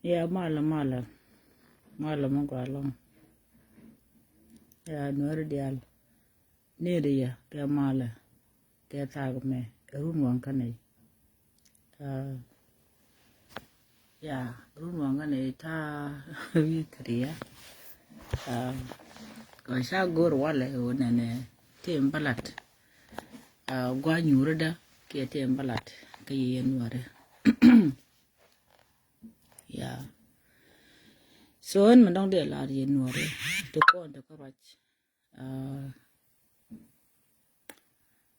Ya mala mangwalong. Ya nuar dial. Nere ya ke mala ke tagme runwang kanai. Ya runwang kanai ta witria. Ko sha gor wala wonane tembalat. Gwa nyurda ke tembalat ke yenware. Ya so en mandong de la yenware to ko to karach.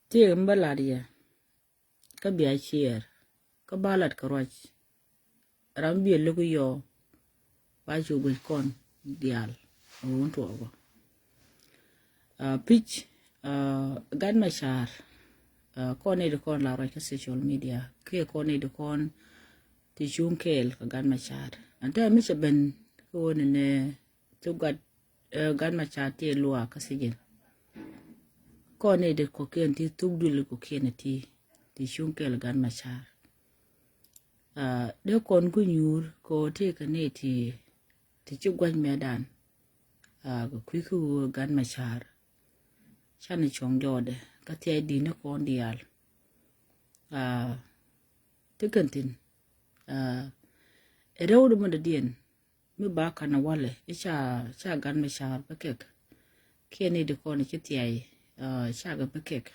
Tembalat ya ka biya chier ka balat karach. Rambi lugu yo ba chu gul kon dial won to go pitch gan mashar ko ne de kon la ra ka social media ke ko ne de kon ti junkel ka gan mashar anta mi se ben ko ne to gat gan mashar ti lua ka sigin ko ne de ko ken ti tugdul ko ken ti junkel gan mashar de kon ku nyur ko te ka ne ti ci gwaj medan ko kwiku gan machar chani chong jode ka tie di ne kon dial tikantin rew de mod dien mi ba kana wale cha gan machar bakek kene de kon ci tie cha ga bakek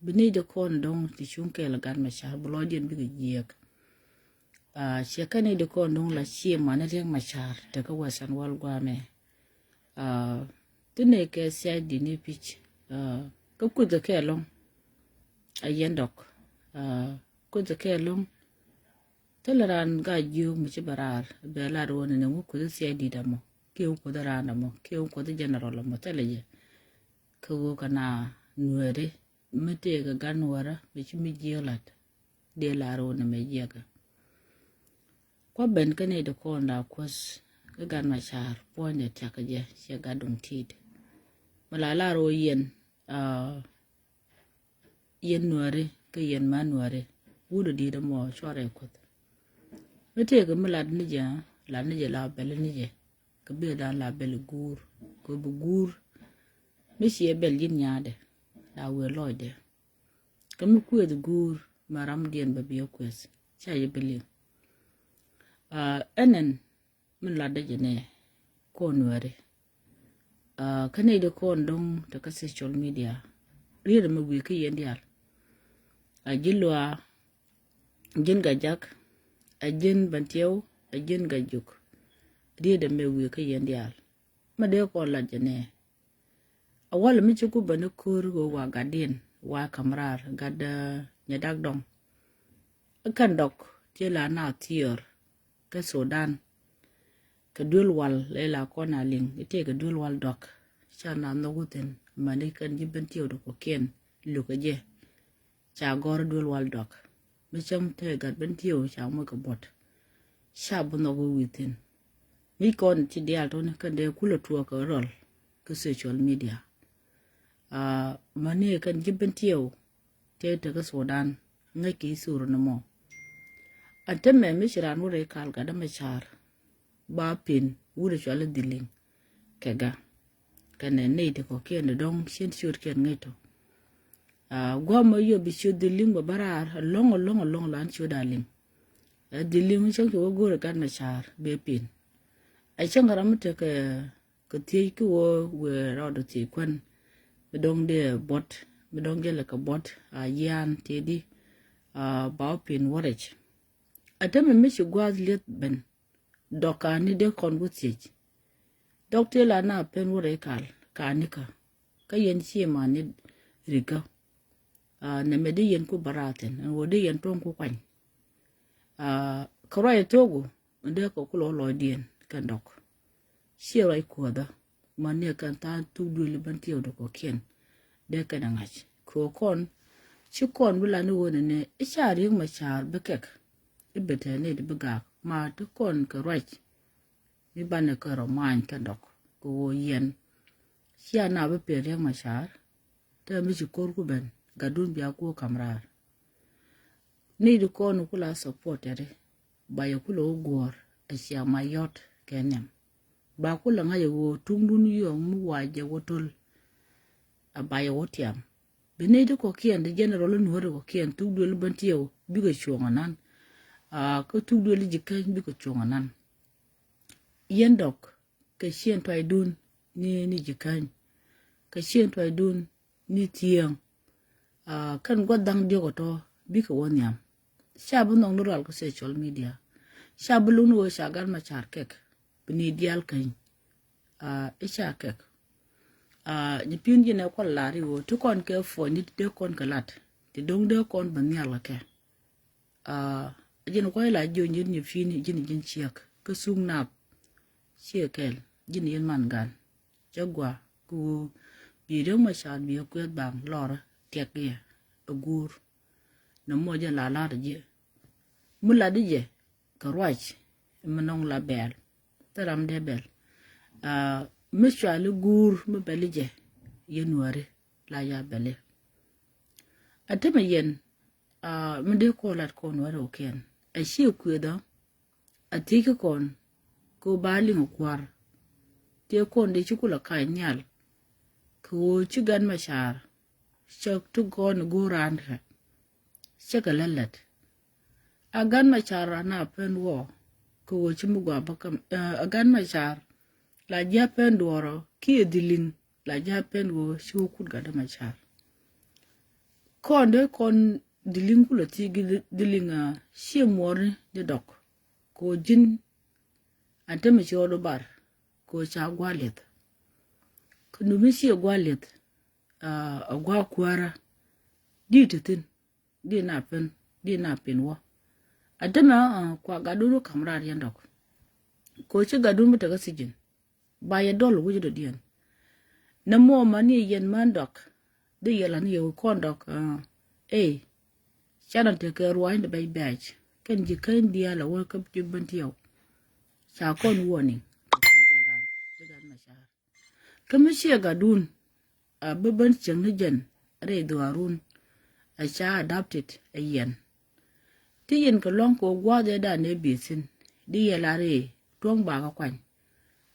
bini de kon dong ti chunke la gan machar bulo dien bi giek shekane de kon dong la chi mana riang machar te ka wasan wal gwame tine ke sia di ni pich ka ku de ke long a yendok ku de ke long teleran ga ju mi ci barar be la ro ne mu ku de sia di damo ke ku de rana mo ke ku de general mo teleje ko kana nuere mete ga ganwara mi ci mi jelat de la ro ne me jega kwa ben kane de kon la kwas ka gan machar ponde takaje she gadung tid malala ro yen yen nuare ka yen manuare wudu di da mo chore kot mete ga malad ni ja la bel ni je ka be da la bel gur ko bu gur mi she bel yin nyaade la we loide ka mi ku de gur maram dien ba biyo kwes cha ye beli enen min la de jene ko nuare kane de kon dong ta ka social media rire ma wi ke yendial a jilwa jin ga jak a jin bantiyo a jin ga juk rire me wi ke yendial ma de ko la jene awal mi chuku bana kur go wa gadin wa kamrar gada nyadak dong kan dok tela na tier ka Sudan ka dul wal lela kona ling ite ka dul wal dok chana no guten mani kan jiben tiyo do ko ken lu ka je cha gor dul wal dok mi cham te gat ben tiyo cha mo ka bot sha bu no go witin mi kon ti dial to ne kan de kula tuwa ka rol ka social media mani kan jiben tiyo te ka Sudan ngai ki suru no mo atemme mi shiran wure kal ga da machar ba pin wure chwala diling kega kane ne de ko ken dong shin shur ken ngaito gwa mo yo bi shu diling ba barar long lan shu daling diling mi chang ko gore kan machar be pin ai chang ram te ke ti ko we ro do ti kwen be dong de bot be dong gele ka bot yan te di ba pin warech atemme mi shi gwaz let ben doka ni de kon butich doctor la na pen wore kal kanika ka yen chi ma ni riga ne me de yen ku baraten wo de yen ton ku kwan kora togo de ko ku lo dien kan dok shi rai ku da ma ne kan ta tu du le ban tiyo do ko ken de kan ngach ko kon chi kon bula ni wona ne ishari ma char bekek ibete ne de buga ma to kon ka right mi bane ka roman ka dok ko yen sia na be pere ma char te mi chi kor ku ben gadun biya ko kamrar ni de kon kula support ere ba ya kulo gor a sha mayot kenem ba kula nga yo tungdun yo mu waje wotol a ba ya wotiam bene de ko kien de general no hore ko kien tugdul bantiyo bigo chonganan a ko tugdul jikan bigo chonganan yendok ke sien toy dun ni jikan ke sien toy dun ni tiang kan godang diogo to bigo wonyam shabu nong nural ko social media shabu lu no shagal ma char kek bini dial kan isha kek ni pin ji na ko lari wo to kon ke fo ni de kon kalat ti dong de kon ban yalla ke jin ko la jo ni fini jin chiak ko sung nap chiekel jin yen man gan jagwa ku bi de ma char bi ko bang lor tek ye agur no mo ja la je mula de je ka roach manong la bel taram de bel mishwali gur mbelije yenwari la ya bele atema yen mende ko lat kon waro ken a shi kweda atike kon ko bali ngokwar te kon de chukula ka nyal ko chigan mashar chak tu gon goran ha chakalalat agan mashar na pen wo ko chimugwa bakam agan mashar la japen duoro ki dilin la japen go shukut gada machar konde kon dilin kula ti dilinga shemor de dok ko jin ante me chodo bar ko cha gwalet kunu mi shi gwalet agwa kwara ditetin di na pen wo adama kwa gaduru kamrar yandok ko ci gaduru mutaga sijin ba ya dol wujudo dian na mo mani yen mandok de yela ni yo kondok chanan te ke ruwain de bay badge ken ji kan dia la world cup jubbantiyo cha kon warning gadan bigan mashar kamishi gadun babban cin jen re duarun a cha adapted ayen tiyen ko lon ko gwa de da ne bisin di yela re tong ba ka kwan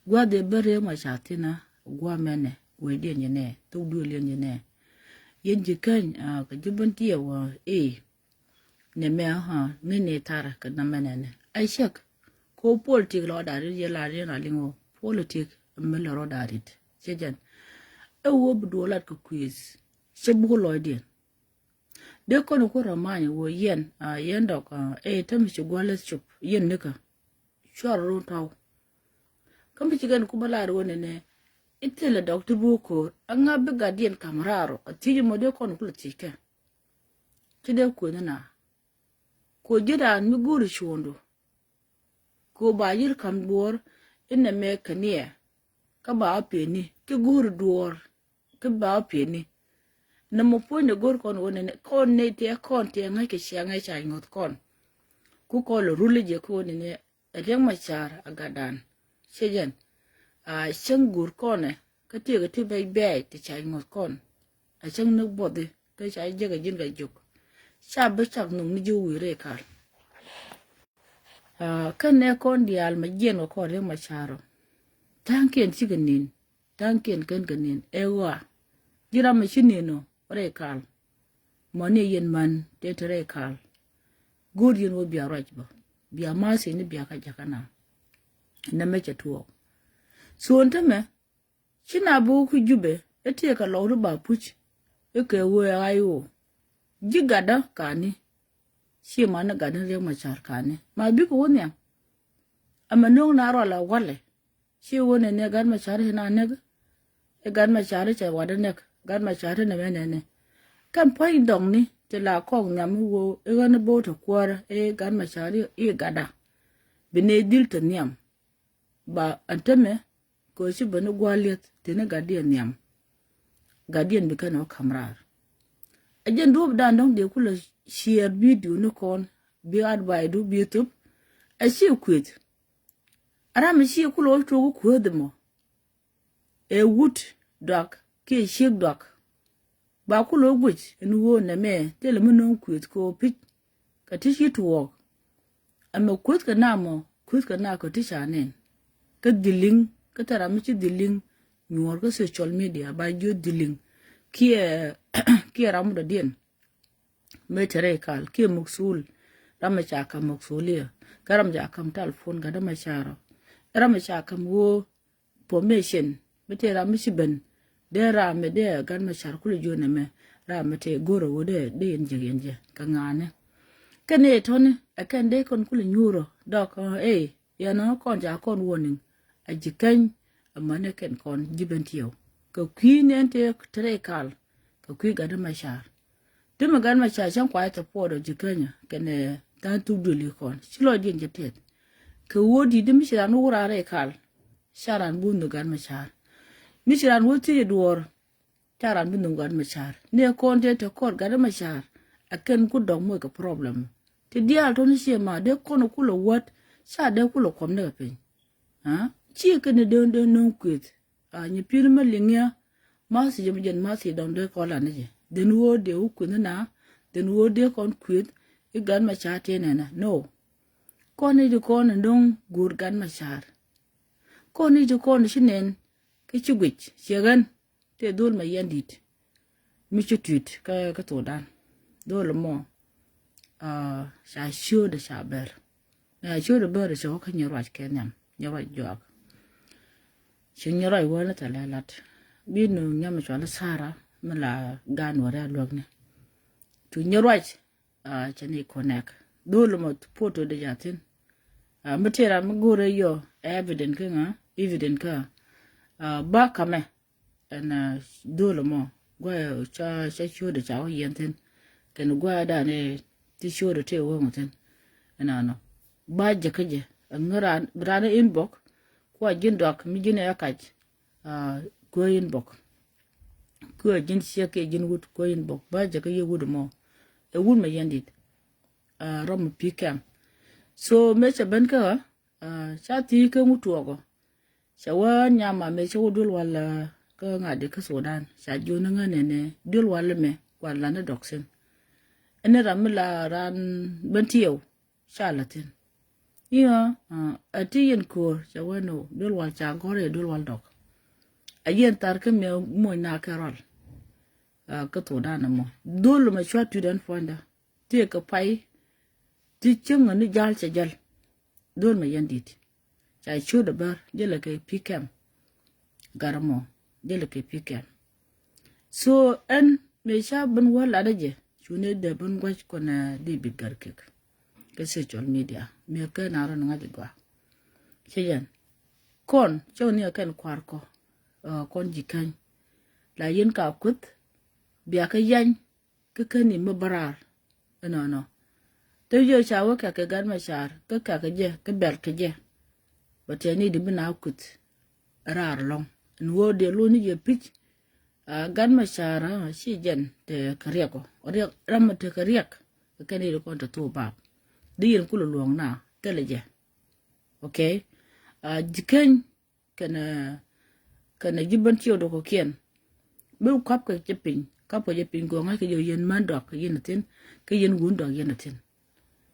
gwa de bere ma chatina gwa mene we den yene to du len yene yen jikan ka jubanti wa ne me ha ne tara ka na menene ai shek ko politik lo da ri la ri na lingo politik me lo da rit jejen e wo bu lat ko quiz se bu lo den de ko no ko ramani wo yen yen dok tam ci gwa chup yen ne ka choro taw kambi chigan kubala woni ne itele doctor buko anga be guardian kamraro atiji mode kon kultike tide ko na ko jira mi guri shondo ko ba yir kam bor inna me kaniya ka ba peni ki guri duor ki ba peni na mo pone gor kon woni ne kon ne te kon te ngake shianga cha ngot kon ku ko lo rulije ko ne reng machar agadan sejen shen gur kone ka ti bay bay te chai ngot kon a shen no bode ka chai jega jin ga juk sha ba chak num ni ju wi re kar kan ne kon dial ma jen ko reng macharo tanken siganin tanken kan ganin ewa jira ma shinino re kar mone yen man te re kar gur yen wo biya rajba biya ma se ni biya ka jakana na me chatuo so ntame china bu ku jube ete ka lawru ba puch e ke wo ayo jigada kani shi ma na gadan re machar kani ma bi ko wonya amanong na ro la wale shi wone ne gan machar na ne e gan machar che wada ne gan machar ne menene kan pai dong ni te la kong nyam wo e gan bo to kwara e gan machar e gada bine dil to nyam ba antame ko shi bani gwaliet tene guardian nyam guardian bi kana kamrar ajen do da ndong de kula share video no kon bi advise do bi youtube a shi kwet ara mi shi kula to ko demo e wood dog ke shi dog ba kula gwit en wo na me tele mun kwet ko pit ka tishi to work ama kut ka na mo kut ka na ko ti chanen ka diling ka tara mi chi diling nyor ka social media ba jo diling kie kie ram da dien me tere kal kie muksul ram cha ka muksulia karam ja kam telefon ga da ma charo ram cha kam wo formation bete ram mi ben de ram de gan ma char kulu jo ne me ram te goro wo de yenje ka ngane kene tone akande kon kulu nyuro dok ya no kon ja kon woning ajikan amane ken kon jibentiyo ka queen ente tere kal ka kwi ga da ma char de ma gan ma char chan kwa ta podo jikanya kene tan tu duli kon chilo din jetet ka wodi de mi shiran wurare kal sharan bundu gan ma char mi shiran wuti duor charan bundu gan ma char ne kon de to kor ga da ma char aken ku dog mo ka problem ti dial to ni shema de kono kulo wat sha de kulo kom ne pe ha chi ke ne don non kwet a ni pir ma lingya ma si jëm jen ma si don de ko la ne den wo de u ku na den wo de kon kwet i gan ma cha te ne na no koni de kon ndong gur gan ma char koni de kon shinen ke chugwich shegan te dol ma yandit mi chutut ka to dan dol mo sha shu de sha ber na shu de ber so ka nyarwa kenyam nyarwa jog shin nyarwa wala ta lalat binu nyam chwa sara mala gan wara logne tu nyarwa chani konek dole mo poto de jatin matera mgore yo evident ka ba kame na dole mo gwa cha sho de cha yenten ken gwa da ne ti sho de te wo ngoten na no ba je kaje ngara brana inbox ko jin dok mi jine yakaj ko inbox ko jin sheke jin wut ko inbox ba je ka ye wud mo e wud ma yandit rom pikam so me cha ben ka cha ti ka mutuogo cha wa nyama me cha wudul wala ka ngade ka sodan cha jona ngane ne dul wala me wala na doksen ene ramla ran bentiyo cha latin iya ati yen ko cha wano dul wal cha gore dul wal dok ayen tar ka me mo na karol ka to dana mo dul ma chwa tu dan fonda te ka pai ti chunga ni jal cha jal dol ma yandit cha chu da bar jela ke pikam garamo jela ke pikam so en me sha ban wala da je chune da ban gwaj ko na di bigar kek ke social media me ka na ran ngadi gwa cheyan kon choni kan kwar ko kon jikan la yen ka kut biya ka yan ka ni mabarar no te yo chawo ka ke gan ma char ka je ka ber ke je bateni de bina kut rar long nwo de lo ni je pitch gan ma chara shi jen te kariako ore ram te kariak ka ni ko to ba di yen kulo long na tele je okay jiken kana jiban tiyo do ko kien bu kap ka jepin kap ka jepin go nga ke yo yen mandok yen tin ke yen gun do yen tin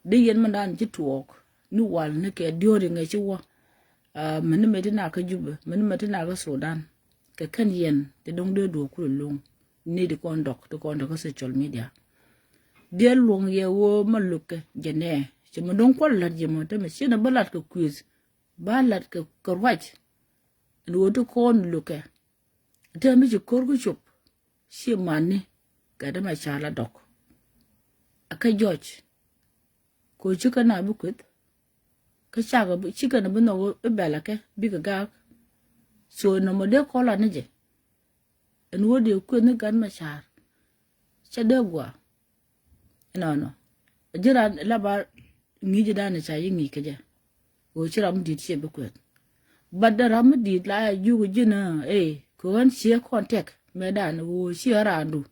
de yen mandan ji tuok nu wal ne ke diori ngai chi wa men me dina ka jube men me dina ka sodan ke kan yen de dong de do ku long ni de kondok ko social media de long ye wo maluke jene chi mo dong ko la je mo te me chi na balat ka quiz balat ka korwaj no to kon luke de me ji korgu chup shi mani ga da ma chala dok aka George ko chika na bukut ka chaga bu chika na buno bela ke biga ga so no mo de kola ne je en wodi ko ne gan ma char cha de gwa no jira la ba ngi je dana cha yi ngi ke je o chira mu di che bukut badara mu di la ju jina ko an che contact me dan wo shi arandu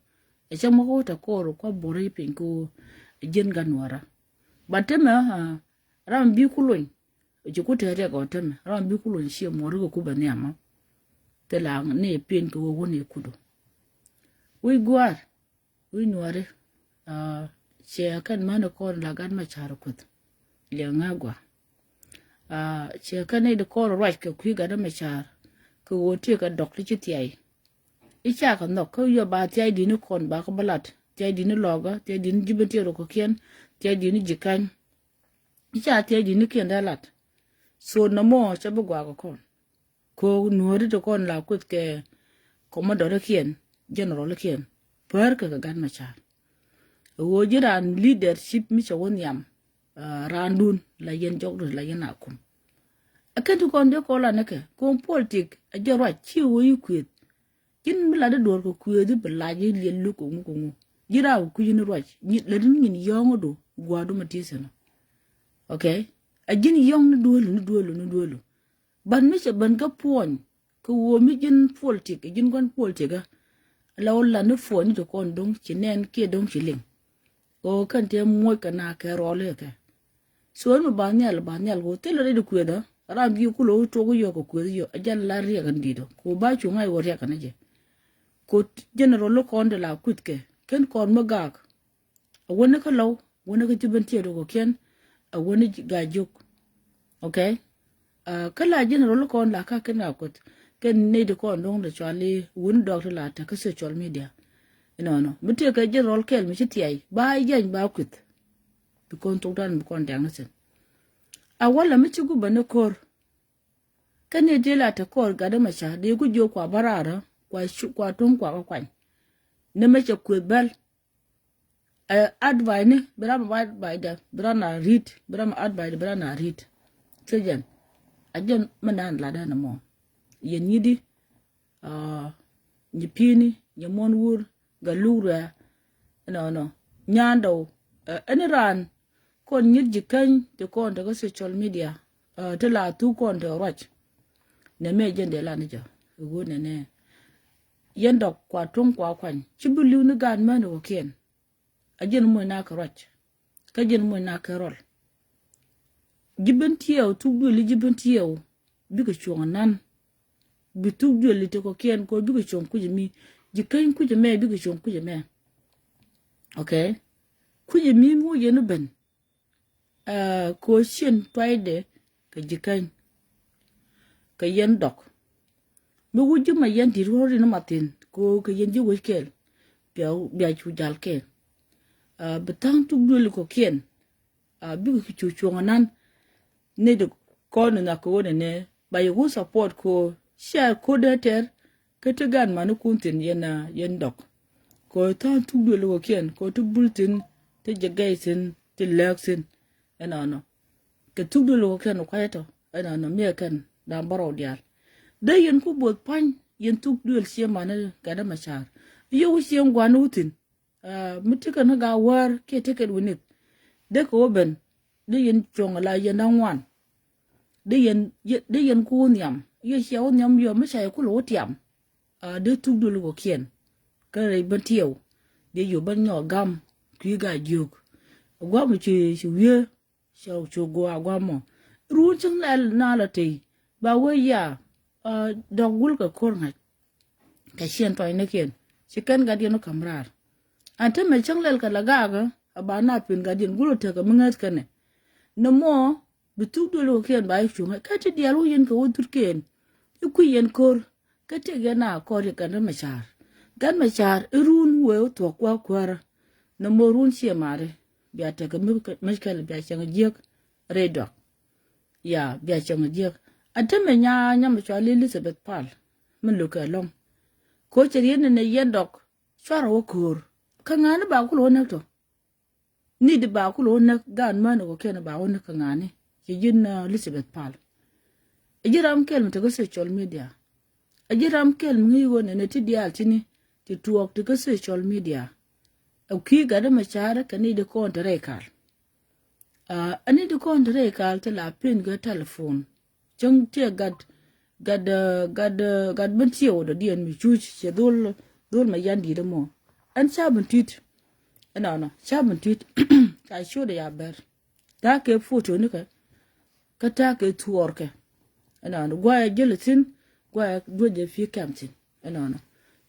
e cha mo ko ta ko bori pin ko jen ganwara batema ram bi kulun ji ko tere ko tem ram bi kulun shi mo ru ko bani ama tela ne pin ko wo ne kudo we gwar we nuare che kan mana ko la gan ma char kut le ngagwa che kane de ko right ke ku ga da machar ko wote ka dok ti ti ai icha ka no ko yo ba ti ai di ni kon ba ko balat ti ai di ni loga ti ai di ni jibete ro ko ken ti ai di ni jikan icha ti ai di ni ken da lat so no mo cha bu gwa ko nuori to kon la kut ke commodore kien general kien per ka gan machar wo jiran leadership mi cha won yam randun la yen jogdo la yen akum aketu kon de ko la neke kon politik a jorwa chi wo yikwet kin bla de dor ko kwedi bla je le lu ko ngu jira ku yin rwach ni le nin yongo do gwadu matiseno okay a jin yong ni duolu ban mi che ban ga pon ko wo mi jin politik jin kon politika la wala no foni to kon dong chinen ke dong chiling o kan te moy kana ke role ke so no banyal go telo de kweda ram bi ku lo to go yo ko kweda yo ajal la ri ga ndido ko ba chu ngai wo ri kana je ko general lo kon de la kutke ken kon magak a wona ka law wona ka jiban te do ko ken a wona ga juk okay kala general ko la ka ken akot ken ne de ko ndong de chali wun doctor la ta ka social media no mute ka general kel mi ti ai ba yen ba kut bi kon to dan bi kon dang sen a wala mi ci guba ne kor kan ne de la ta kor ga da macha de ku jo kwa barara kwa ton kwa kwan ne me ce ku bel advise ne bra ma by da bra na read bra ma advise bra na read sejen ajen manan la da na mo yen yidi ni pini ni mon wur ga lura no nyando ani ran kon nyir jikan te kon daga social media te la tu kon de roch ne me jende la ni ja go ne yen dok kwa tong kwa kwan chibulu ni gan man o ken ajen mo na ka roch ka jen mo na ka rol gibentiyo tu li gibentiyo bi ko chongan bi tu li te ko ken ko bi ko chon ku mi jikan ku me bi ko chon ku me okay ku mi mu yenu ben ko shin twaide ka jikan ka yen dok mi wuju ma yen di rori no matin ko ka yen ji wekel bia chu jal ke betang tu li ko ken bi ko chongan ne de ko na ko ne ba yu support ko share ko deter ka te gan manu kuntin yen dok ko ta tu li ko ken ko tu bulletin te jagaisin te leksin no ke tu li ko ken ko yato no me kan da baro dial de yen ku bot pan yen tu li sie manu ga da machar yo sie ngwanutin mutika na ga war ke te ke winit de ko ben de yen chong la yen angwan de yen ku nyam ye xiao nyam yo ma sai ku lo tiam de tu du lo kien ka re ban tieu de yo ban nyo gam ku ga juk gwa mu chi wie xiao chu gwa mo ru chung la na la te ba we ya dog gul ka kor ngai ka sien to ne kien si kan ga de no kamrar ante me chung lel ka la ga ba na pin ga din gulo te ka mangat ka ne no mo bitu do lo ken ba chu ka ti dialu yen ko wodur ken ku yen kor ka te ga na kor ka na machar gan machar run we to kwa kwara no mo run sie mare bia te ka mi ka bia chang jek redo ya bia chang jek ate me nya ma cha Elizabeth Pal min lo ka long ko che yen ne yen dok chara wo kor ka ngana ba ku lo na to ni de ba ku lo na gan man ko ken ba won ka ngani yin Elizabeth Pal ajiram kel mto ko social media ajiram kel ngi wona ne ti dial tini ti tuok ti ko social media au ki ga da machara kani de ko ndere kal ani de ko ndere kal te la pin ga telephone jong te gad ban tiyo da dian mi chuch che dol ma yandi de mo an sabun tit no sabun tit ta show de ya ber ta ke photo ni ka ta ke tuorke no gwa jeletin gwa doje fi kamtin no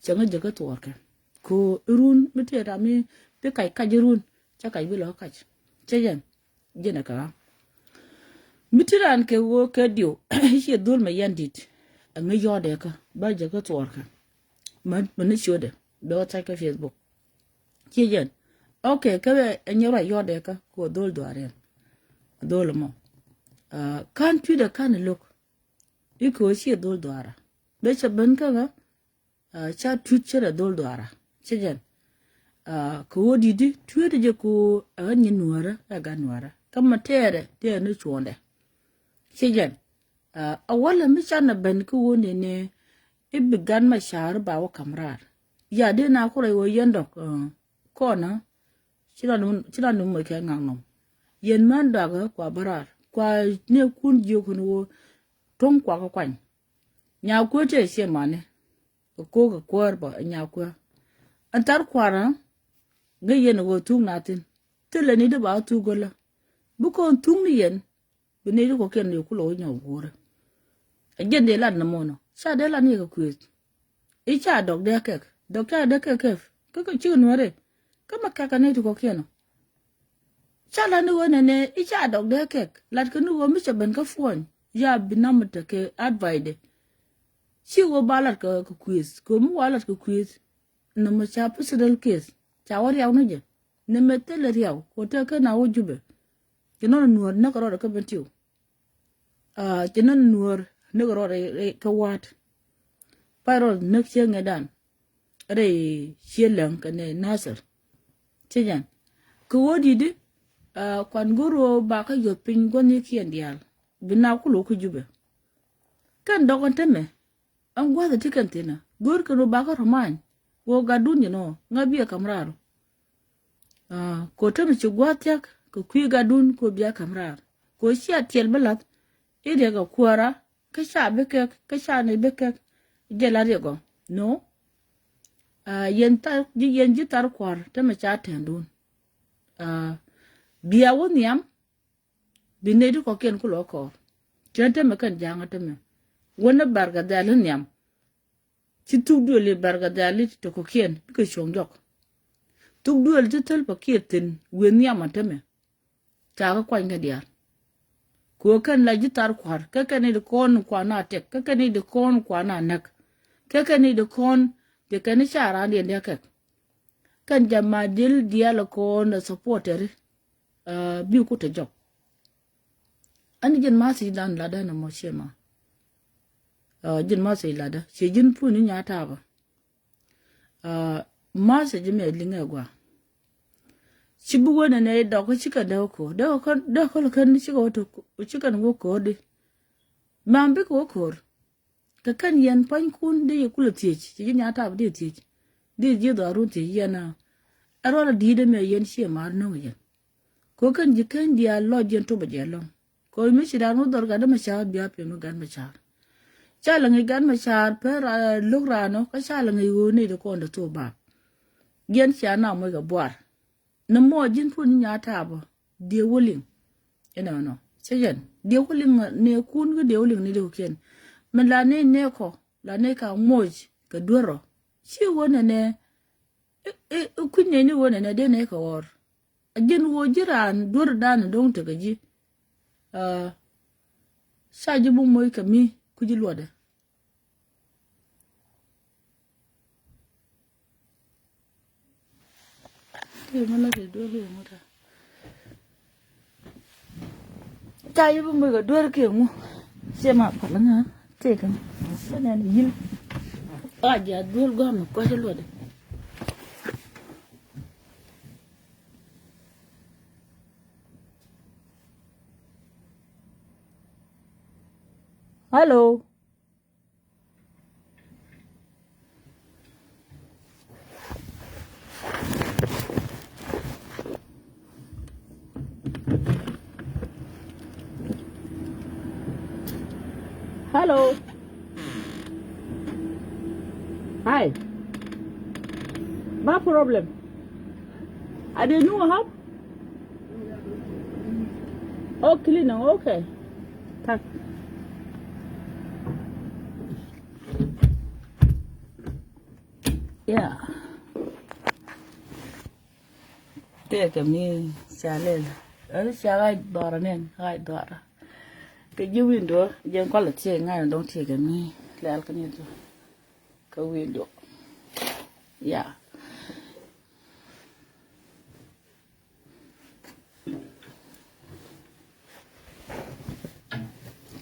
changa jaga tuorke ko run mitera mi pe kai ka jirun cha kai bi lo ka chejen jena ka mitiran ke wo ke dio she dul me yandit nga yode ka ba je ka tsorka man shode do ta ka Facebook kiyen okay ka nyora yode ka ko dul do are dul mo kan tu da kan look iko she dul do ara be cha ban ka ga cha tu chere dul do ara kiyen ko wodi di tu de je ko anyi nuara ga nuara kama tere te ne chonde kiyen awala michana ben ko woni ne ibigan ma shar ba wa kamrar ya de na ko wo yendok ko na chila nu mo ke ngangom yen man da ga kwa barar kwa ne kun je kun wo ton kwa ka kwan nya ko te she mane ko ga kwar ba nya ko antar kwara ga yen wo tung natin tele ni da ba tu gola bu ko tung ni yen bu ne ko ken yo ku lo nya gore again de lan na mono cha de lan ye ko kwet e cha dog de kek dog cha de kek ko chi nuare kama kaka ne ko keno cha la no ne e cha dog de kek lat ko no mi cha ben ka fon ya binam te ke advide chi wo balat ko quiz ko mu walat ko quiz no ma cha personal case cha war yaw no je ne metele yaw ko te ka na wo jube kino nuor na ko ro ka bentiu kino nuor ne ko ro ka wat parol ne chenga dan re shelang kane nasir tijan ko wodi de kwan goro ba ka yo pin goni kien dial bina ku lo ku jube kan dogon teme an gwa da tikan tena gor ko ba ka roman wo ga dunyo no ngabi kamraro ko teme ci gwatyak ko kwi ga dun ko biya kamrar ko shi atel balat ide ga kwara ka sha beke ka sha ne beke jela rego no yen ji tar kwar teme cha tendun biya woni yam binedi ko ken kulo ko jente me kan janga teme wona barga dalin yam ci tugdu le barga dalit to ko ken ko chongjok tugdu el tel pa kietin wen yam teme ta ko kwanga dia ko kan la ji tar kwar ka kan ni kon kwa na tek ka kan ni kon kwa na nak ka kan ni kon de kan shara de de ka kan jama dil dia la ko na supporter bi ku te job ani jin ma si dan la da na mo shema jin ma si la da she jin pu ni nya ta ba ma se ji me linga gwa chibu wona ne do ko chika do ko kan chika to chika ngo ko de mambe ko ko ka kan yan pan kun de kula tiech ji nya ta ba de tiech de ji do ru ti yana arola di de me yen she mar no yen ko kan ji kan dia lo jen to ba je lo ko mi shi da no dor ga da ma sha biya pe no gan ma sha cha la ngi gan ma sha per lugra no ka cha la ngi wo ni de ko ndo to ba yen sha na mo ga bwar na mo jin pu ni nya ta ba de wolin ena no sejen de wolin ne kun ga de wolin ni de ken man la ne ko la ne ka moj ka duro shi wona ne kunye ni wona ne de ne ka wor ajin wo jiran dur dan don ta gaji saji bu moy ka mi ku ji lode ke mala de do le mota saji bu moy ka dur ke mu se ma pala nga te kan sana ni yin aja dur go ma ko ji lode hello hello hi ma problem I didn't know how oh clean okay tak yeah take me challenge ở xa gai đỏ nên gai đỏ cái window dân có là chơi ngay là đông chơi cái mi lại cái này cái window yeah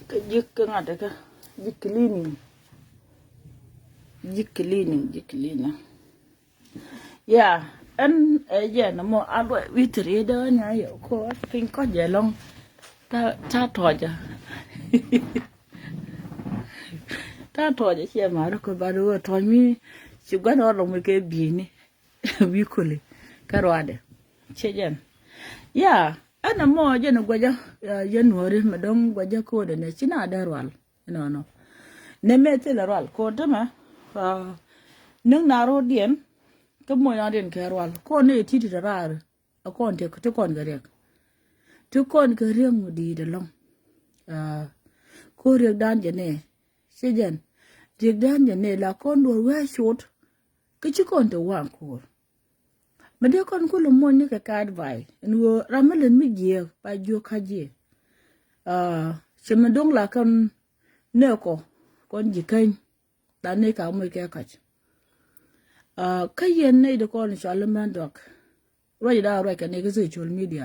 cái giấc cái ngặt đấy cái giấc cleaning yeah anh ấy giờ nó mua ăn vậy vitri đó nhá hiểu có phim có giờ long ta thổi chứ ta thổi chứ xem mà nó có bao nhiêu thổi mi chụp cái đó lòng cái bì này bì kuli cái rồi đấy chơi chứ yeah anh mua giờ nó quay giờ January mà đông quay giờ cô đấy chỉ là đỡ rồi no nem mete la rồi cô đó mà nâng naro điện cái mồi nào điện cái rồi cô này chỉ đi ra rồi con thì cái con cái riêng một đi được long cô riêng đan vậy nè sẽ dần riêng đan vậy nè là con đuổi quay short cái chứ con tự hoàng cô mà đứa con cô làm món như cái card vậy nuôi làm lên mấy gì phải vô khai gì chỉ mình đúng là con nêu con gì kênh đã nơi cả mấy cái cách cái gì này được con cho làm ăn được rồi đó rồi cái này cái social media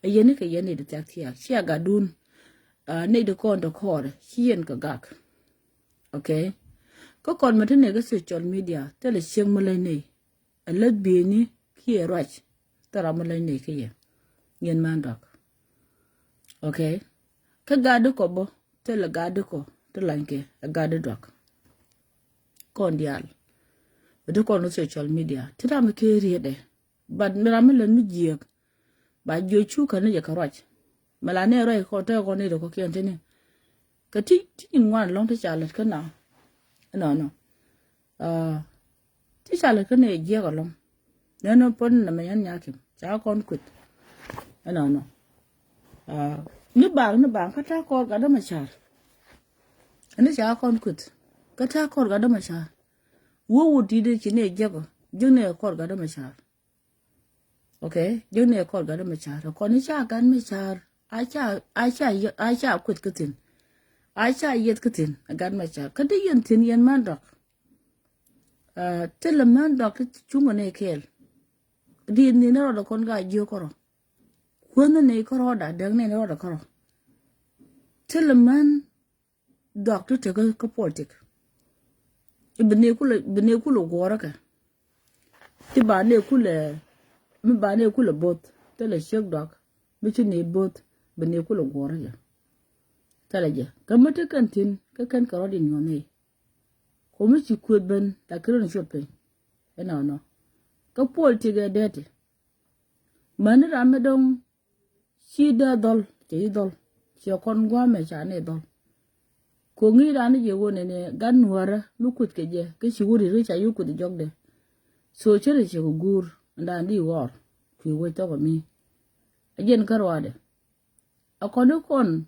ấy này cái này được chắc thiệt chỉ là gadun này được con được họ hiền cái gạc ok có còn mà thế này cái social media thế là xem mà lên này lết bì ní kia rồi ta làm mà lên này cái gì hiền man được ok cái gà được có bo thế là gà được có thế là cái gà được con dial được con nó social media thế là mà cái gì đấy but mình làm lên mình giết bà vô chú cái này cái rồi mà là này rồi có thể con này được có kiện thế này cái tí ngoan long thế trả lời cái nào nó thế trả lời cái này giết cái long nếu nó phân là mình nhá kìm cháu con quỵt nó nước bảng cái cha con cái đó mà trả nó cháu con quỵt cái cha con cái đó mà trả wo đi đi chỉ này giết nhưng này con cái đó mà trả ok nhưng này con cái đó mà trả rồi con ấy cha gan mà trả ai cha quỵt cái tiền ai cha yết cái tiền gan mà trả cái đấy yên tiền yên man đọc thế là man đọc cái chúng nó này kêu đi ni nó là con gái yêu có rồi quân này có rồi đã đằng này nó là có rồi thế là man đọc cái politic bên này cũng là gora cả thì bạn này cũng là bot thế là shek đọc bên trên này bot bên này cũng là gora vậy thế là gì cái mất cái căn tin cái căn cái rồi đi nhau này không biết chỉ quyết bên ta cứ nó shopping cái nào nó cái politic cái đấy mà nó làm cái đông chỉ đa đol chỉ con qua mẹ cha này đol cô nghĩ ra nó nhiều này gan nuara lúc cút cái gì cái xíu đi rồi chạy cút jog đấy so chơi chỉ có gur đàn đi war thì quay tao mi ajen karwa đấy con con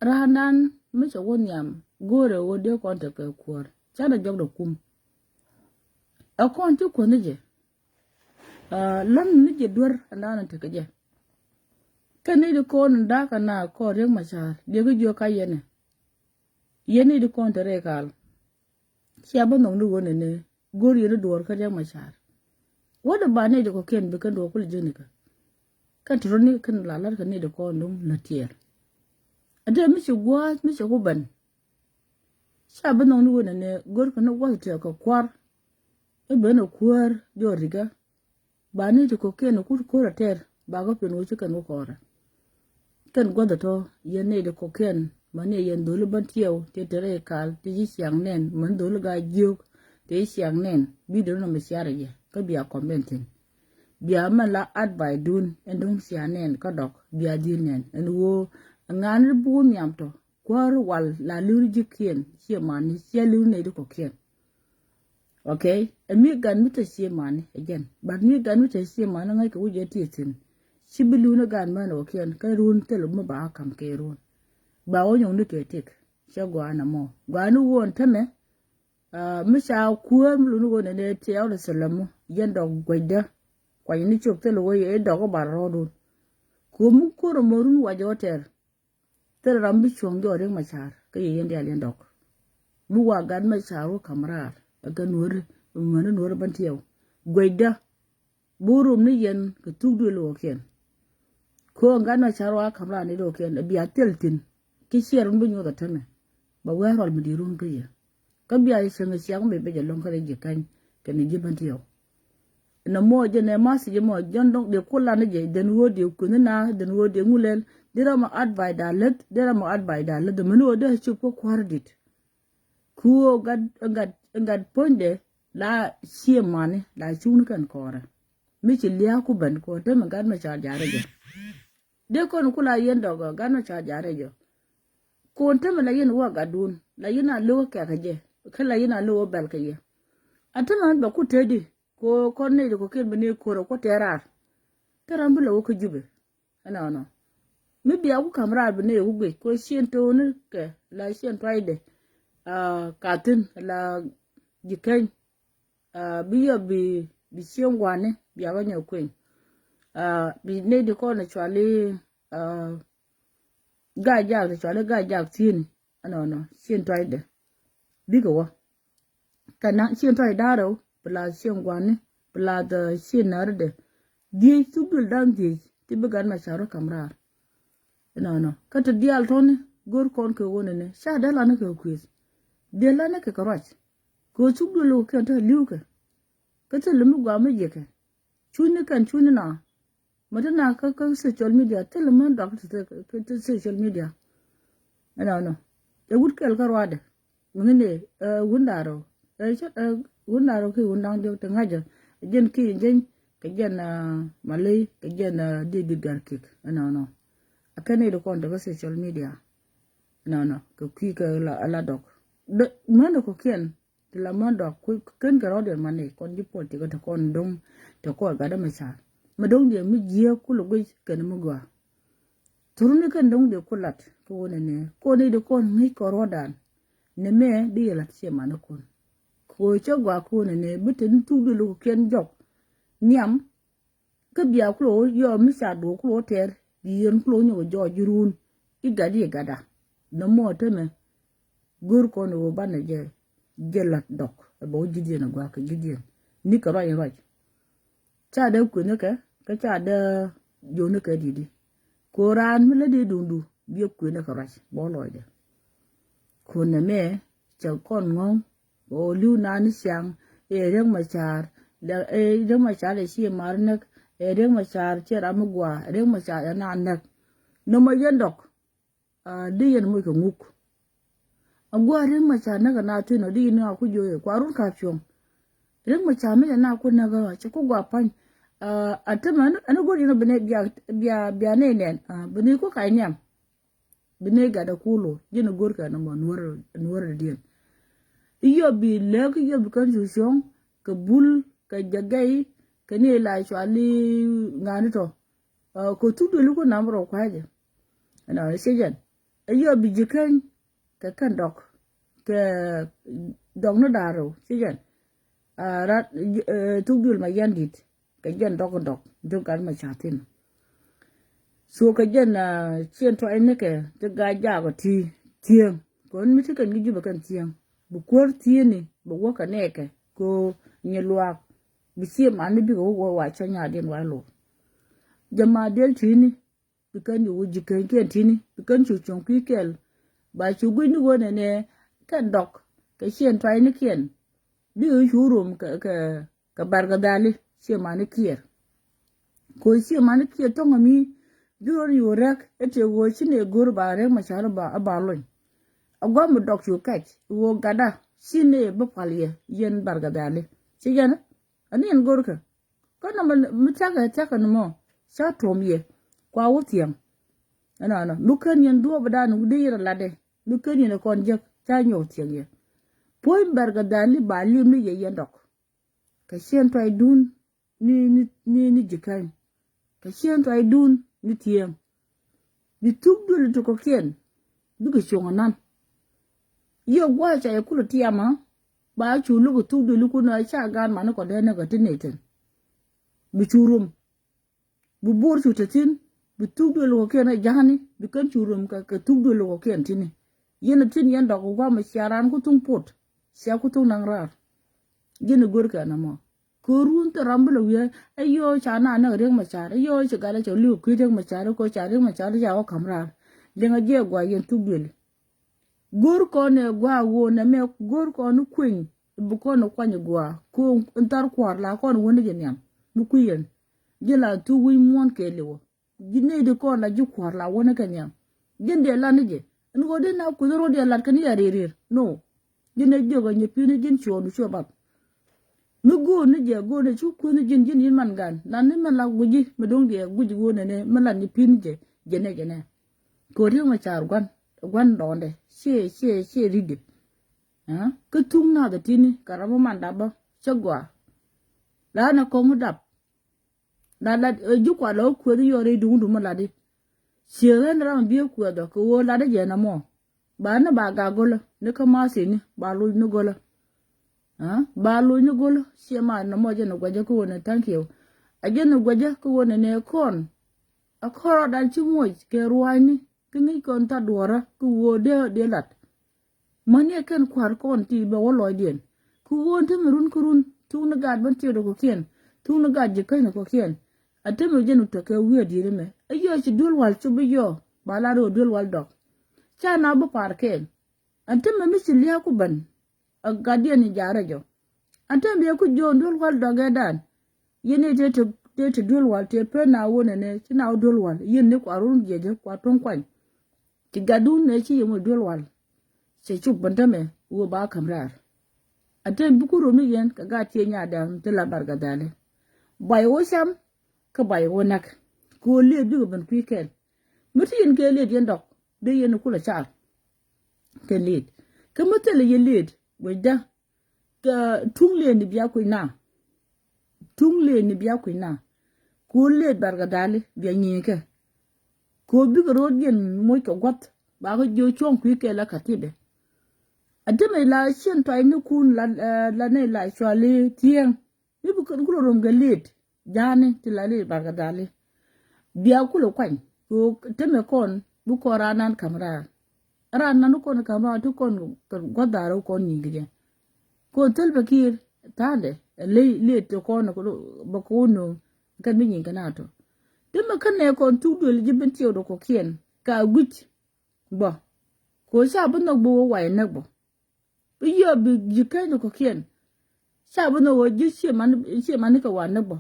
rahanan mới cho con nhầm gore wo đứa con tập cái quar cha đã jog được kum con chú con gì lần này đuổi anh đang thực cái gì cái này được con đã cái nào có riêng mà sao dia cái vô cái gì này được contere kal siapa nong du wone ne gori no duor ka riêng mà sao wada ba này được có kian be kan do ko le ka kan tro ni kan la kan ne được con dum na tier ada mi chu gwa mi chu ban siapa nong du wone ne gor kan wa te ka kwar e be no kwar do riga ba ne to ko ken ko ra ter ba go pe no chu kan ko ra kan gwa da to yen ne de ko ken ma ne yen do lu ban tieu te tere kal te ji siang nen man do lu ga juk te siang nen bi do no me siara ye ka bia commenting bia ma la advice dun en dum sia nen ka dok bia di nen en wo ngan bu nyam to kwar wal la lu ji kien sia man sia lu ne de ko ken okay mi gan mi te sia man again but mi gan mi te sia man ngai ko je ti tin sibilu na gan man o ken ka run te lu ma ba kam ke run ba wo nyong ni ke tek cha gwa na mo gwa nu won tame mi sa kuam lu nu won ne te aw salamu yen do gweda kwa ni chok te lo ye do ko ba ro du ku mu ko ro morun wa jo ter tere rambi chongo reng machar ke yende alien dok buwa gan machar wo kamrar aga nur mana nur bantiyo goida burum ni yen ke tugdu lo ken ko gan machar wa kamra ni do ken biya teltin ki sherun bunyo da tane ba warol mudirun ke ya ka biya senga siang be jalong kare je kan ke ni jibantiyo na mo je ne mas je mo jondong de kula ne je den wo de kunna den wo de ngulel dira ma advise dalet de meno de chu ko kwardit kuo gad ponde la sie mane la chun kan kora mi chi lia ku ban ko te ma gad ma cha jare je de kon kula yen dogo gad ma cha jare je ko te ma la yen wa gadun la yen a lo ka je kala yen a lo bel ka ye atama ba ku tedi ko konne ko ken bene ko terar tarambulo ko jube ana mi biya ku kamra bine ugwe ko sien to ne ke la sien toide katin la jiken biyo bi sien wane biya wanya kwen bi ne de ko na chwale ga tin ano sien toide bigo wa kana sien toide daro bla sien wane bla da sien narde di tubul dan di tibugan ma charo kamra no kata dial tone gor kon ke wona ne sha dala na ke quiz de la na ke karach ko chugdo lo ke ta liuke kata lumu gwa me je ke chuni na madana ka social media teleman da ka social media no e wud kel karwade ngene wundaro wundaro ke wundang de ta ngaja jen ki jen ke jen malay ke jen de garkik no akane do kon daga social media no ko ki ka la dok de mano ko ken de la mando ko ken ga rode mane kon di polti ko kon dong to ko ga da masa ma dong de mi jiya ku lo go ken mu gwa turuni kan dong de kulat ko wona ne ko ne de kon ngi ko rodan ne me di la che mano kon ko cho gwa ko ne bitin tu de lo ken jok nyam ka biya ko yo mi sa do ko ter yen klo nyo jo jurun igadi gada no mo teme gur ko no bana je gelat dok bo jidien na gwa ka jidien ni ka ray ray cha de ku ne ka cha de jo ne ka didi ko ran mi le de dundu bi ku ne ka ray bo loide ko ne me cha kon ngom bo lu na ni syang e reng ma char da e reng ma char le si mar ne reng ma char che ramugwa reng ma char na nak no ma yendok di yen mo ko nguk agwa reng ma char na ga na tu no di na ku jo kwa run ka pyong reng ma char me na ku na ga che ku gwa pan atama anu go dino bene bia ne ne bene ko ka nyam bene ga da kulo jino gor ka no mo nuor dien iyo bi le ko yo bi kan jusion ka bul ka jagai kani la chwali ngani to ko tudu lu ko namro kwaje ana sejen ayo bijikan ka kan dok ke dong no daro sejen rat tugdul ma yandit ka jen dok do kan ma chatin so ka jen chen to ene ke te ga ja ko tieng ko mi te kan gi ba kan tieng bu kor tieni bu wo ka ne ke ko nyelwa bisie mani bi go wa chanya den wa lo jama del tini bikan yu jikan ken tini bikan chu chong pi kel ba chu gui ni wona ne kan dok ka chen trai ni ken bi yu rum ka barga dali sie mani kier ko sie mani kier to ngami juro yu rek ete wo chine gur ba rek ma char ba lo agwa mu dok yu kach wo gada sine ba palye yen barga dali sigana ani en gorka kana mutaka no mo sa tomye kwa wutiam ana lukan yen do bada no de yira lade lukan yen kon je ta nyo tiye poy berga dali ba limni ye yendok ka shen to idun ni jikan ka shen to idun ni tiem bi tugdul to ko ken duga shonganan yo gwa cha yakulu tiama ba chu lu tu du lu ku na cha gan ma no ko de na ga tineten bi churum bu bur chu tin bi tuk do lo ken a jani bi kan churum ka tuk do lo ken tini yen tin yen da ko ma sharan ku tung pot sia ku tung nang rar yen gor ka na mo ko run ta ramblo wi ayo chana na reng ma char ayo che gala che lu ku reng ma char ko char reng ma char ja o kamrar lenga je gwa yen tuk do gor ko ne gwa wo na me gor ko nu kwin bu ko no kwani gwa ko ntar kwar la ko woni gen yam bu kuyen jela tu wi mon ke lewo jinne de ko la ju kwar la woni kan yam jende la nije ngo de na ku ro de la kan ya rir no jinne jogo nye pini jin chonu chobab mi go ni je go ne chu ku ni jin yin man gan la ni man la guji mi dong de guji go ne man la ni pini je jene ko ri ma char gwan donde she ridi ha ku tung na da tini karamo man da ba chagwa la na ko mudap la ju kwa lo ku ri yore du ma la di she ren ram bi ku da ko la da je na mo ba na ba ga golo ne ka ma se ni ba lu ni golo ha ba lu ni golo she ma na mo je na gwaje ko ne thank you a je na gwaje ko ne kon a koro dan chi mo ke ruani kini kon ta dora ku wo de lat mani ken kwar kon ti be wo loy den ku wo te merun kurun tu na gad ban ti do ko ken tu na gad je kai na ko ken ate me je nu to ke wi di me ayo chi dul wal chu bi yo ba la do dul wal dok cha na bu par ken ate me mi sil ya ku ban a gadien ni jara jo ate me ku jo dul wal dok e dan yene te dul wal te pe na wo ne ti na dul wal yin ne kwarun je kwa ton kwan ti gadun ne chi yemo dul wal se chu bandame wo ba kamrar ate bukuro mi yen ka ga tie nya dan te la barga dale bay wo sam ka bay wo nak ko le bi ban weekend muti yen ke le yen dok de yen kula char ke le ka mutele ye le weda ka tung le ni biya ko na tung le ni biya ko na ko le barga dale biya nyi ke ko bi ro yen moy ko got ba ko jo chon ku ke la katibe ademe la chen toy ni kun la ne la chwali tien ni bu ko rom galit jani ti la le barga dale biya ku lo kwan ko teme kon bu ko ranan kamra ranan ko na kamra to kon godaro kon nyingje ko tel bakir tale le to kon ko ba ko no kan mi nyinga nato teme kan ne kon tu do le jibin ti do ko kien ka gut bo ko sa bu no bo wa ne bo iyo bi jikai ko kien sa bu no wo ji che man ka wa ne bo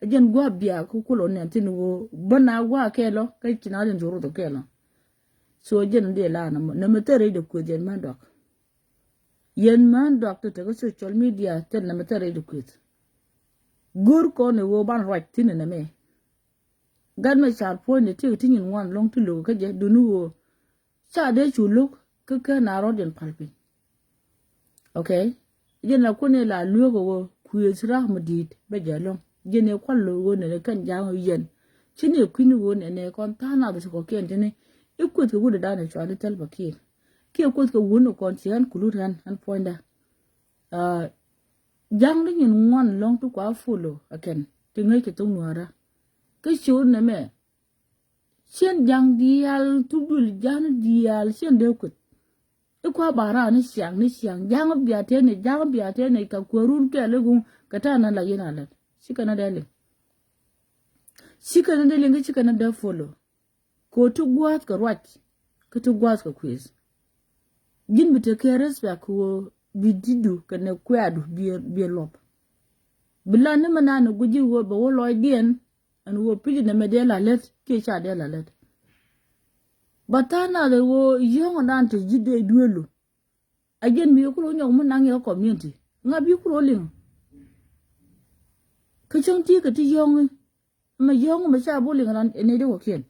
ajen gwa bia ko kulo ne tin wo bana gwa kelo kai kina den joro to kelo so jen de la na metere de ko jen man dok yen man dok to ko social media ten na metere de ko gur ko ne wo ban right tin na me gan me char po ne ti tin wan long to lo ka je dunu wo sa de chu luk ka na ro den palpi okay jen na ko ne la lugo wo ku yesra madid be jalong jene kwallo wo ne kan jawo yen chini kwini wo ne kon tana da ko ken jene ikut ko gudu dana chwali tal bakir ki ko ko wono kon tian kuluran an poinda jang ni ngwan long tu kwa fulo aken tingai ke tung nuara ke chu ne me chen jang dial tu bul jan dial chen de kut ikwa bara ni siang jang bia te ne ka korun ke le gun katana la yena la shikana dale ngi shikana da follow ko tu gwat ka rwat ko tu gwat ka quiz gin bi te ke respect ko bididu ka ne kwadu bi lop bilane manana guji wo ba wo loy dien an wo pili na medela let ke cha de la let batana le wo yongo dan te jide duelo again mi ko nyo mun nang yo community ngabi ko ling ka chong ti ka ti yong ma sha bo ling ran ene de wo kien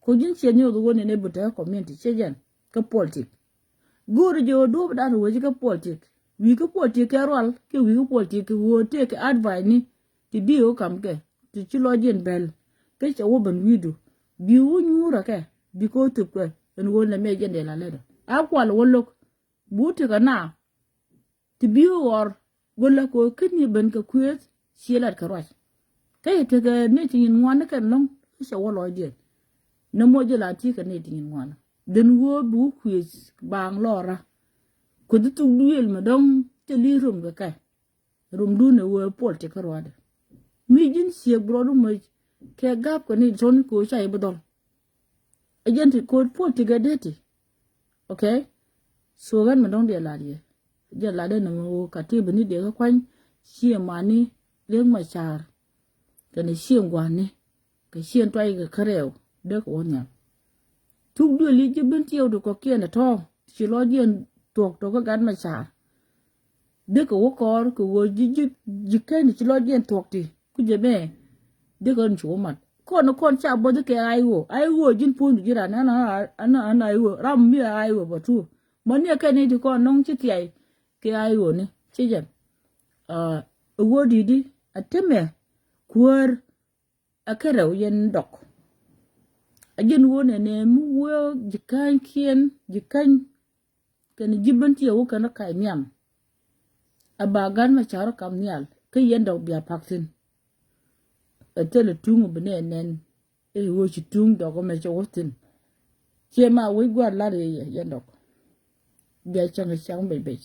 ko jin chen yo go ne buta community chejen ka politic gor jo do da ro ji ka politic wi ka politic ka rol ke wi ka politic wo te ka advice ni ti bi o kam ke ti chi lo jen bel ke cha wo ban widu bi wo nyura ke bi ko tu ke en wo na me jen de la le a kwal wo lok bu te ka na ti bi wor gola ko kini ben ka kwet shelat ka roj kay te ga ne tin ngwan ka long Isha walo dien. Na moja la ti ka ne tingin wana. Den wo bu quiz bang lora. Kudu tu duel madong te li rum ga kai. Rum du ne wo pol te karwade. Mi jin sie brodu mo ke gap ko ni ton ko chai bodol. Agent ko pol te ga deti. Okay? So gan madong de la die. Je la de na mo ka ti bini de ka kwan sie mani leng ma char. Ka ne sie ngwane. Ka sie twai ga kareo de ko nya. Tuk du li je bin tiyo do ko kien to. Chi lo dien tok to ka gan ma char. De ko kor ko wo ji ken chi lo dien tok ti. Ku je be de ko nchu mat. Kon cha bo de ke ai wo jin pun ji ra na ai wo ram mi ai wo bo tu. Mo ne ke ni ko nong chi ti ai ke ai wo ni chi je. Wo di ateme kuor akara yen dok. Ajin wo ne mu wo jikan kien jikan kan jibban ti wo kan kai miam. Abagan ma charo kam nial ke yen dok bia paksin. Tele tungu bene nen wo chi tung dok me chotin. Che ma we gwa la de yen dok. Bia chang be.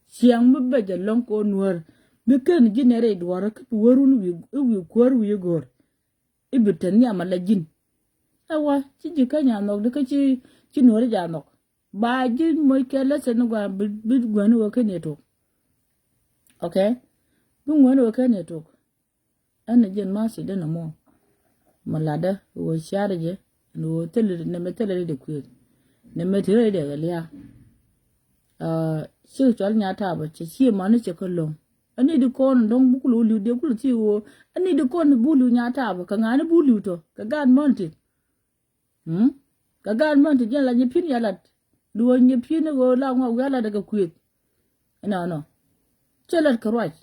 Siang mu be je long ko nuor. Me ken jinere dwara ke worun wi kwar wi gor. Ibiten ya mala jin. Awa chi jikanya nok de ke chi nuor ja nok. Ba jin mo kele sen gwa bid gwan wo ke neto. Okay? Bung wan wo ke neto. Ana jen ma si de na mo. Malada wo share je no tele ne metele de ku. Ne metele de galia. Shi chol nya ta ba chi ma ne che ko long. Ani de kon dong bukulu lu de kulu ti wo. Ani de kon bulu nya ta ba ka ngane bulu to. Ka gan monti. Ka gan monti jen la nyipin ya lat. Duwo nyipin go la ngwa ga la daga kuet. No. Chelat karwaj.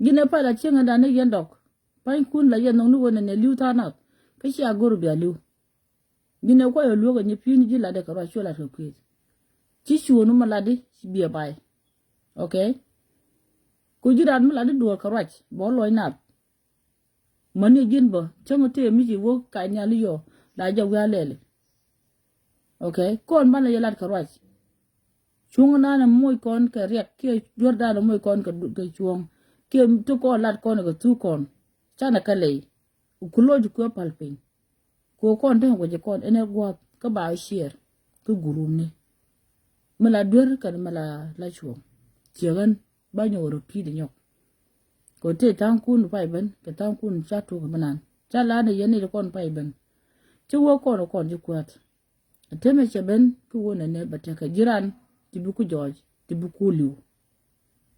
Gine pa la chenga da ne yendok. Pain kun la yen nonu wona ne liu ta na. Ka shi agoro bia liu. Gine kwa yo lu ga nyipin ji la de karwaj chola ka kuet. Chi shu no maladi bia bai. Okay? Kujiran maladi duwa karwaj. Bo loy nap. Mani jin bo. Chama te mi ji wo ka nya liyo. La ja wa lele. Okay? Kon bana yelat karwaj. Chung na moy kon ka riak ke jorda na moy kon ka chuong. Ke to ko lat kon ka tu kon. Chana ka lei. Ukulo ju ko palpin. Ko kon den ko je kon ene gwa ka ba shier. Ku gurum ni. Mala dur kan mala la chuong. Tiegan ba nyoro pi de nyok. Ko te tang kun pai ben ke tang kun cha tu ka banan. Cha la ne yeni de kon pai ben. Chu wo kon ju kwat. Ateme cheben ku wona ne bataka jiran tibuku George tibuku liu.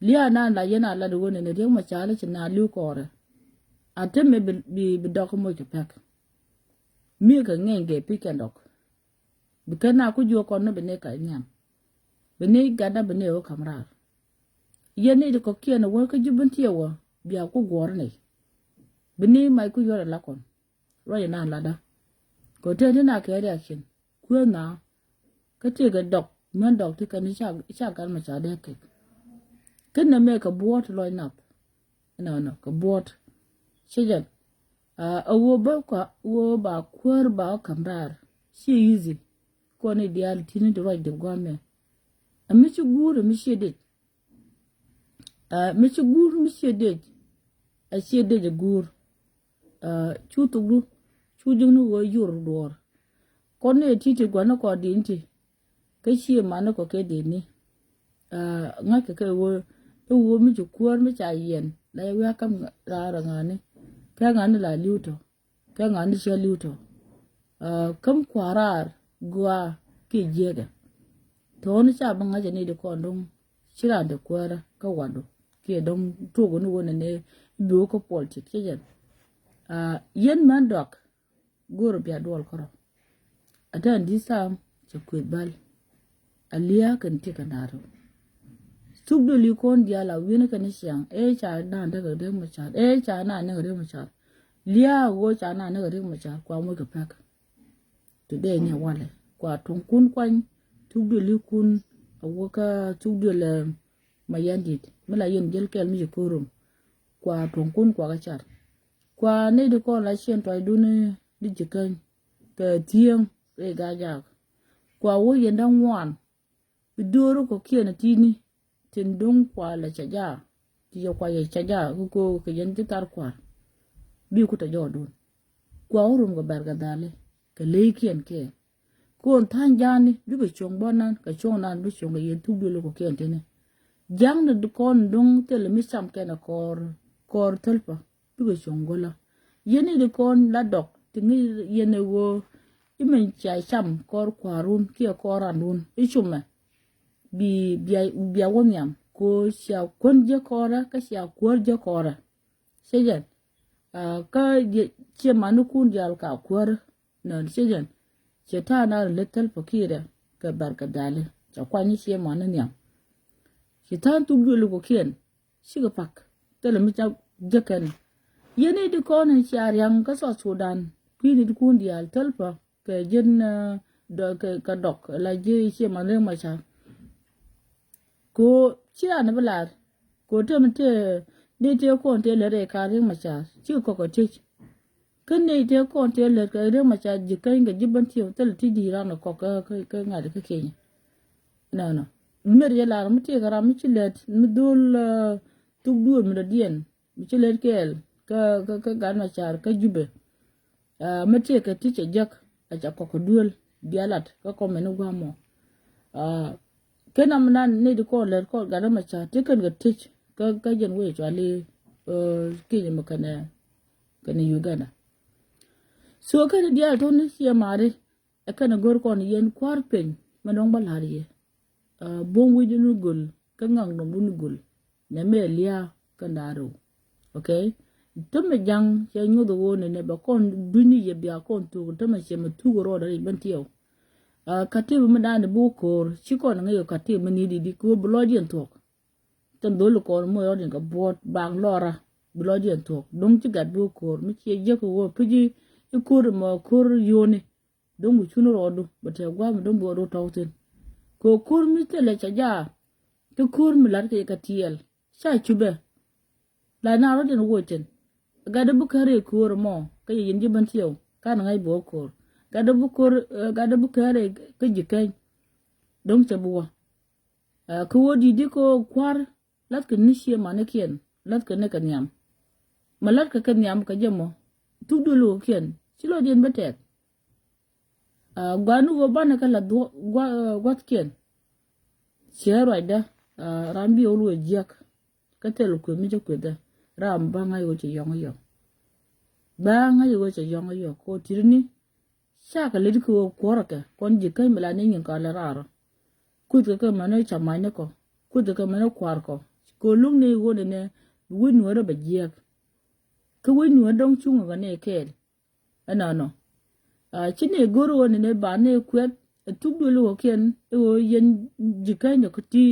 Lia na la yena la de wona ne de ma chala china liu kore. Ateme bi dok mo ke pak. Mi ka ngenge piken dok. Bikana ku jo kon no bene ka nyam. Bene gada bene o kamrar. Yene de ko kiena wo ka jubun tiwa bia ku gor ne. Bene mai ku yora la kon. Ro yana la da. Ko te na ke reaction. Ku na ka te ga dok man dok ti kan cha kan ma cha de ke. Ken na me ka bot lo nap. No ka bot. Shejan. Wo ba kwar ba kamrar. She easy. Ko ne dial tini de right de gwame. Mi ci guru mi shedet. Mi ci guru mi shedet. A shedet de gur. Chutu gru. Chujunu wo yur dor. Ko ne titi gwana ko dinti. Ke shi mana ko ke dini. Ngaka ke wo mi ci kwar mi cha yen. La ya kam ra ngane. Ka ngane la liuto. Ka ngane she liuto. Kam kwarar gwa ke jega. To ni cha banga jani de ko ndong shira de kwara ka wado ke dong to go no wona ne bi ko politik jen. Yen man dok goro bia dol koro. Atan disam che kwet bal. Alia kan te kanaro. Subdo li kon dia la wina kan siang cha na daga de mo cha cha na ne de mo cha. Lia wo cha na ne de mo cha kwa mo ka pak. Today ne wale kwa tongkun kwan tugdo likun awoka tugdo la mayandit mala yen jel kel mi korum kwa tongkun kwa gachar kwa ne de ko la chen toy du ne di jikan ka tieng re ga ja kwa wo yen dan wan bidoro ko kiena tini tin dong kwa la cha ja ti yo kwa ye cha ja ko ke yen ti tar kwa bi ku ta jo dun kwa urum ga bar ga dale ka le kien ke ko tan jani bi ko chong bonan ka chong nan bi chong ye tu bi lo ko kien tene jang de kon dong te le misam ke na kor telpa bi ko chong gola yene de kon la dok tingi yene wo imen cha cham kor kwarun ki koranun ichume bia wonyam ko sia konje kora ka sia korje kora sejen ka che manu kun jal ka kor na sejen che ta na letel pokire ka barka dale cha kwani che manu nyam che ta tu gulu ko kien siga pak tele mi cha jeken yene di konen sia yang ka so Sudan kwini di kun jal telpa ka jen do ka dok la je che manu ma cha ko chia na bala ko te mte ne te ko te le re ka ring ma cha chi ko te kan ne te ko te le ka ring ma cha ji kan ga jiban ti te ti di ra no ko ka nga de ka ke no mer ya la mu te ga ra mi chi le mi dul tu du mi da dien mi chi le kel ka ga na cha ka jube mi te ka ti che jak a cha ko dul bialat ka ko me no gwa mo kenam nan ne de ko le ko ga ma cha te kan ga tich ka jen we chali ki ni makane kan Uganda so kan dia to ne sia mare e kan gor ko ni yen kwar pen manong balari bon wi nu gul ka ngang no bu nu gul ne me lia kan daro okay to me jang che nyu do woni ne ba kon duni ye bia kon tu to me che ma tu ro da ben tiyo katibu mi dani bukor chiko na ngayo katibu mi di ko blodian tok tan dolo ko mo yodin ka bot bang lora blodian tok dong ti gad bukor mi che je ko wo piji ikur mo kur yone dong mu chuno rodu bate gwa mi dong bo do tawten ko kur mi tele cha ja to kur mi lar ke katiel sha chube la na rodin woten gada bukare kur mo kay yindi ban tiyo kan ngai bokor gada bukare ka jikai don ta buwa ko wodi di ko kwar lat ka nishi manakien lat ka ne kan yam malat ka kan yam ka jamo tudulu kien silo dien betet gwanu go bana kala gwat kien shero ida rambi olu ejak ka telo ko mi jokweda ram banga yo che yongo banga yo che yongo ko tirni shaka le ko koraka kon jikai mala ne nyin kala raro kutka ka mano chamane ko kutka ka mano kwar ko lung ne wo ne win wora ba jiak ka win wo dong chunga ga ne kel no chine goro ne ba ne kwet tugdo lo ken o yen jikai ne kuti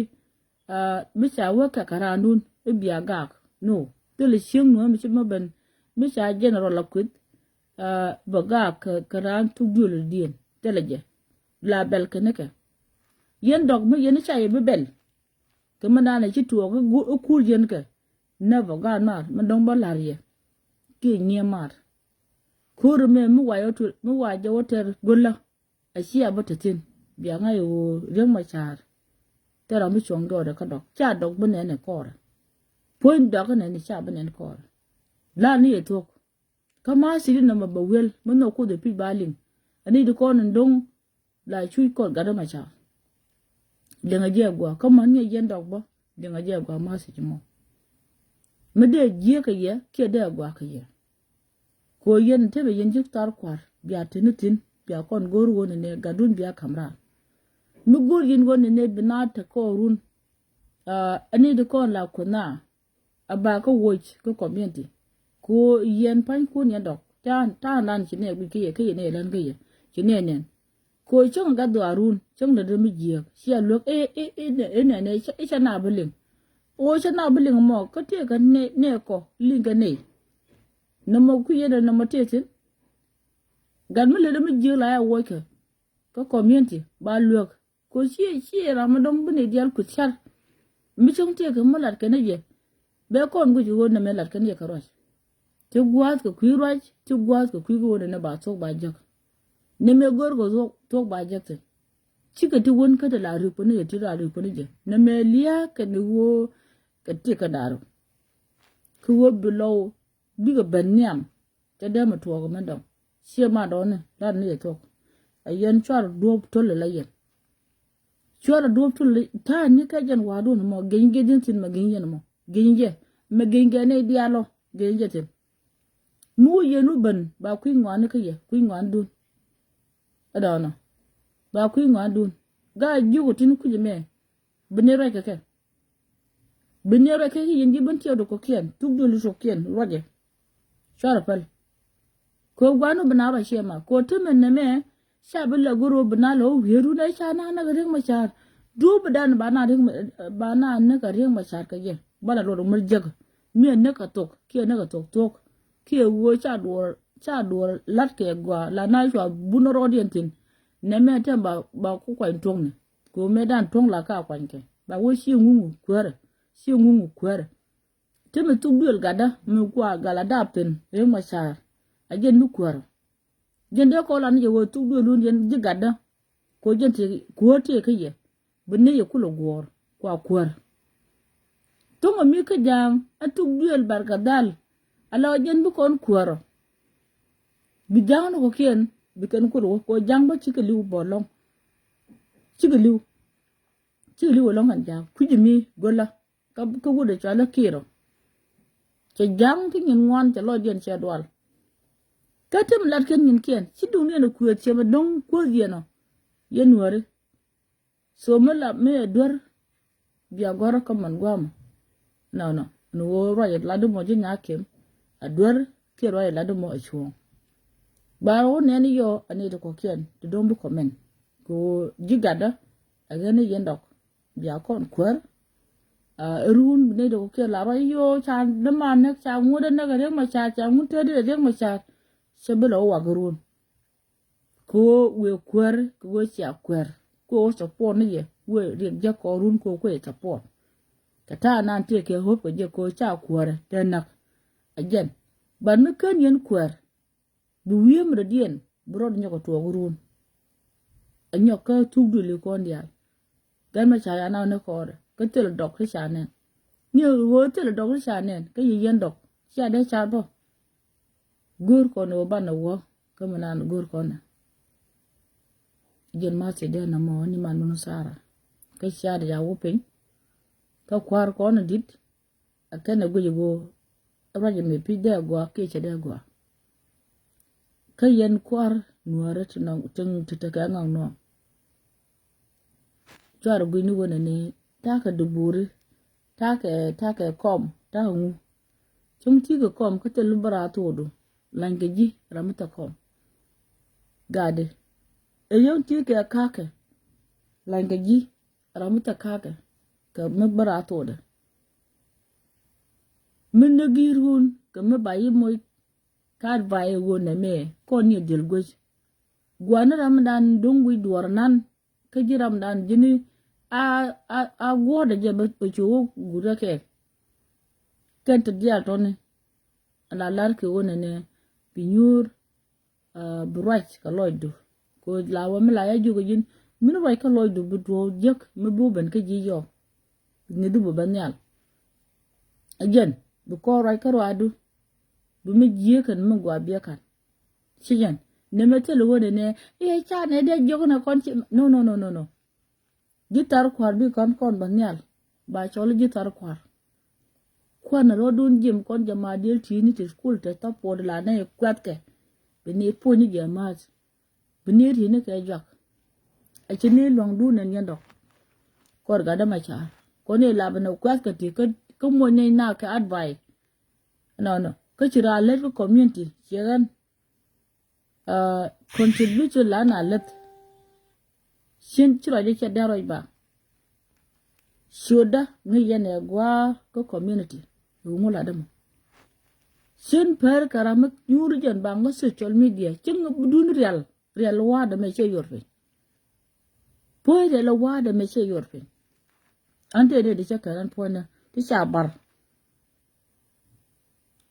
bisa wa ka karandun e biya gak no tele shing no mi ma ben bisa general akwit baga karan tugdul dien teleje la bel keneke yen dog me yen cha ye bel ke manana ci to go kul yen ke na baga mar man dong ba larye ke nye mar kur me mu wayo tu mu waje woter golla asiya batatin biya ngayo reng ma char tera mi chong do de ka dog cha dog bene ne kor point dog ne ni cha bene kor la ni etok kama siri na mabawel mano ko de pi baling ani de konon dong la chui ko gada ma cha denga je gwa kama ni yen dog ba denga je gwa ma si mo mede je ka ye ke de gwa ka ye ko yen te be yen juk tar kwar biya tinutin biya kon goru woni ne gadun biya kamra mi gor yin woni ne binata ko run ani de kon la kuna aba ko woch ko community ko yen pan kun ya dok ta nan chine bi ke ne lan ke ye chine ne ko chong ga do arun chong da mi je sia lok ne cha na bulin o cha na bulin mo ko te ga ne ko linga ne na mo ku ye na mo te tin gan mi le mi je la ya wo ke ko community ba lok ko si ra ma dong bune dial ku char mi chong te ga mo lat ke ne je be kon gu ju na me lat ke ne ka ro ti guat ko kwi raj ti guat ko kwi go ne ba tok ba jak ne me gor go tok ba jak te chi ka ti won ka de la ru po ne ti la ru po ne je ne me lia ka ne wo ka ti ka daru ku wo below bi ga ben nyam te de ma to go man dong sie ma do ne la ne tok a yen char do to le la yen char do to le ta ni ka jan wa do mo gen gen tin ma gen yen mo gen je ma gen gen ne dialo gen je tin mu ye nu ben ba kwi ngwan ka ye kwi ngwan dun adana ba kwi ngwan dun ga jugo tin ku je me benere ka ke benere ka yen ji ben tiyo do ko kien tuk do lu so kien roje char pal ko gwanu bana ba shema ko tumen ne me sha billa guru bana lo weru na sha na na garin machar du bidan bana ring bana na garin machar ka ye bala lo mur jag me ne ka tok ke ne ka tok ke wo cha do lat ke gwa la na sha buno rodien tin ne me tem ba ku kwa tong ne ko me dan tong la ka kwan ke ba wo shi ngungu kwere teme tu bil gada me kwa gala dapten ring machar ajen nu kwara jende ko lan je wo tu do lun jen jigada ko jente ko te ke ye benne ye kulo gor kwa kwar to mo mi ka jam atu bil barkadal ala jen bu kon kwara bi jang ko ken bi ken ko jang ba cikeli bolong cikeli wolong kan jam kujimi gola ka wude chala kiro ce jang ti nyin wan ce lo jen ce dwal katem lat ken nyin ken ci du ne ku ce ma don ko yeno yen wore so mala me dor biya gora ko man gwam no wo ro la do mo je nyakem a dor ke ro la do mo a chuo ba wo ne ni yo ani de ko ken to don bu komen ko jigada a gane yendok biya kon kwar run ne de ko ke la ba yo cha de man ne cha mu de ne ga de ma cha mu te de ma cha sebelo wa gurun ko we kwar ko we cha kwar ko so po ne ye we rin ja ko run ko ta po ta nan te ke hop ko je ko cha kwar te nak ajen ban me kan yen kwar bu wiem re dien brod nyoko to gurun anyoka tugdu le ko ndia gan ma cha ya na ne ko ko tel dok cha ne ni wo tel dok cha ne ke yen dok cha de cha bo gur ko no bana wo kama nan gur ko na jen ma se de na mo ni man no sara ka sha da wo pen ka kwar ko na dit akana go go raje me pi de go ke che de go ka yen kwar nuare tuna tung tuta ka ngang no jar gu ni wona ne ta ka duburi ta ka kom ta ngu chung ti ko kom ka te lubara to do langeji ramata kom gade e yon ti ke kake langeji ramata kake ka me barato de min ne girun ka me bayi moy kad bayi wona me ko ni del goj gwana ramadan dongwi dornan ka ji ramadan jini a goda je ba cho gura ke kent dia tone ala lar ke wona ne binyur brach ka loido ko lawa me la ya jugo jin min bai ka loido bu do jek me bu ben ka ji yo ni du ban yal ajen bu ko rai ka adu bu me ji kan me gwa biya kan sijan ne me tele wona ne e cha ne de jogo na kon no gitar kwar bi kon ban yal ba cholo gitar kwar kwana rodun jim kon jama del tini te school te ta pod la na e kwat ke bini poni jamat bini ri ne ke jak a chini long du ne nyando kor ga da ma cha ko ne la bana kwat ke ti ko mo ne na ka advice no ko chira le ko community chegan contribute la na let shin chira je che da roi ba shoda ngi yene gwa ko community ngula dama shin per karamak yuru jan banga social media cing dun real wada me che yorfe poy de la wada me che yorfe ante de chakaran pona ti chabar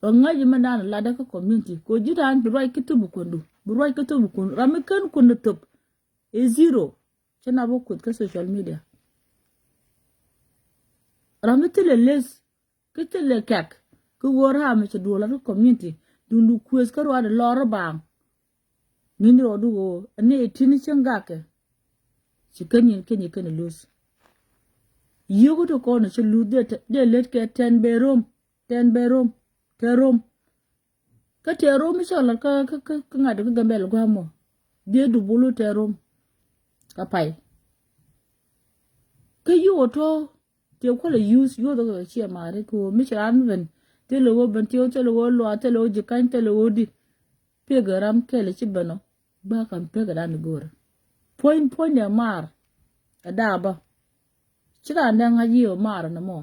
ngaji mandan la da ka community ko jiran bi roi kitu bukundu bi roi kitu bukun ramikan kun top e zero chana bo kut ka social media ramitele les kitele kak ku wora ma che dola ka community dundu kwes ka ro da lor bang nini ro du go ne tini changake chikanyin kenyi kan lose yogo to ko na che lude de let ke 10 bedroom terom ka terom inshallah ka ngade ka gambel gwa mo de du bulu terom ka pai ka yo to te ko la use yo do ka chi mare ko mi chan ven te lo go ben te lo lo te lo ji kan te lo di pe garam ke le chi bano ba kan pe ga dan gor point ya mar ada ba chira ndang ha yo mar na mo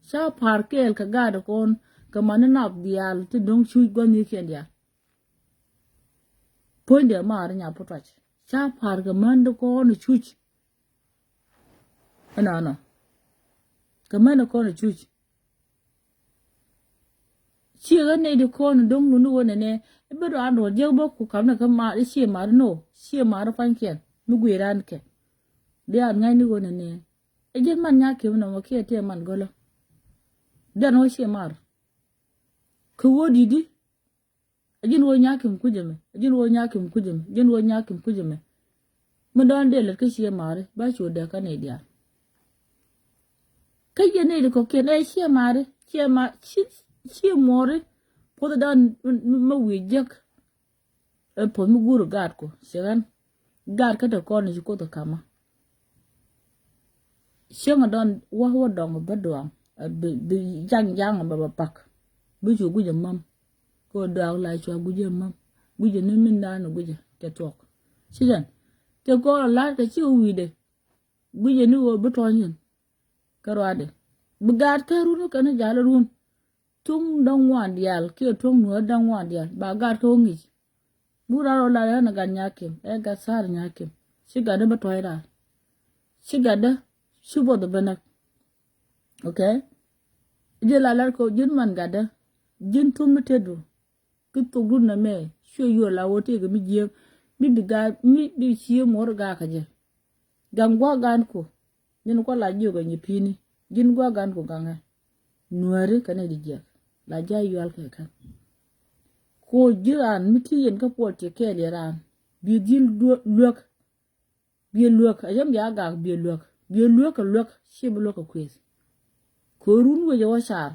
sa parkel ka gada kon ka manana dial ti dong chui goni kenya point ya mar nya potach sa par ga mando ko no chuch ana ka mando ko no chuch chi ga ne de ko no dong nu wona ne e be do ando je bo ku kam na ka ma chi mar no chi mar fan ken mu gwiran ke de an ngai ni wona ne e je man nya ke no mo ke te man golo dan wo chi mar ko wodi di ajin wo nyakim kujeme jin wo nyakim kujeme mo don de le ke chi mare ba chu de ka ne dia ka ye ne ko ke ne chi mare chi more po dan mo wi jek e po mu guru gad ko segan gad ka to ko ne ko to kama shenga don wa dong ba doang bi jang ba pak bu chu guje mam ko daw la chu guje mam guje ne min da no guje te tok sijan te ko la ka chi wi de guje ni wo bu tonyin karwade bu gar ka runu kana jala run tung dong wan dial ke tung no dong wan dial ba gar ko ngi bu ra ro la na gan nyakim e ga sar nyakim siga de ba toira siga de subo de banak okay je la ko jin man gada jin tum tedu ku to gunna me sho yo la wote ga mi je mi biga mi bi chi mor ga ka je gangwa gan ko jin ko la jo ga ni pini jin gwa gan ko ganga nuare kana di je la ja yo al ka ko jiran mi ti yen ka pote ke le ran bi dil luok ayam ya ga bi luok shi bu luok kwes ko run we jo shar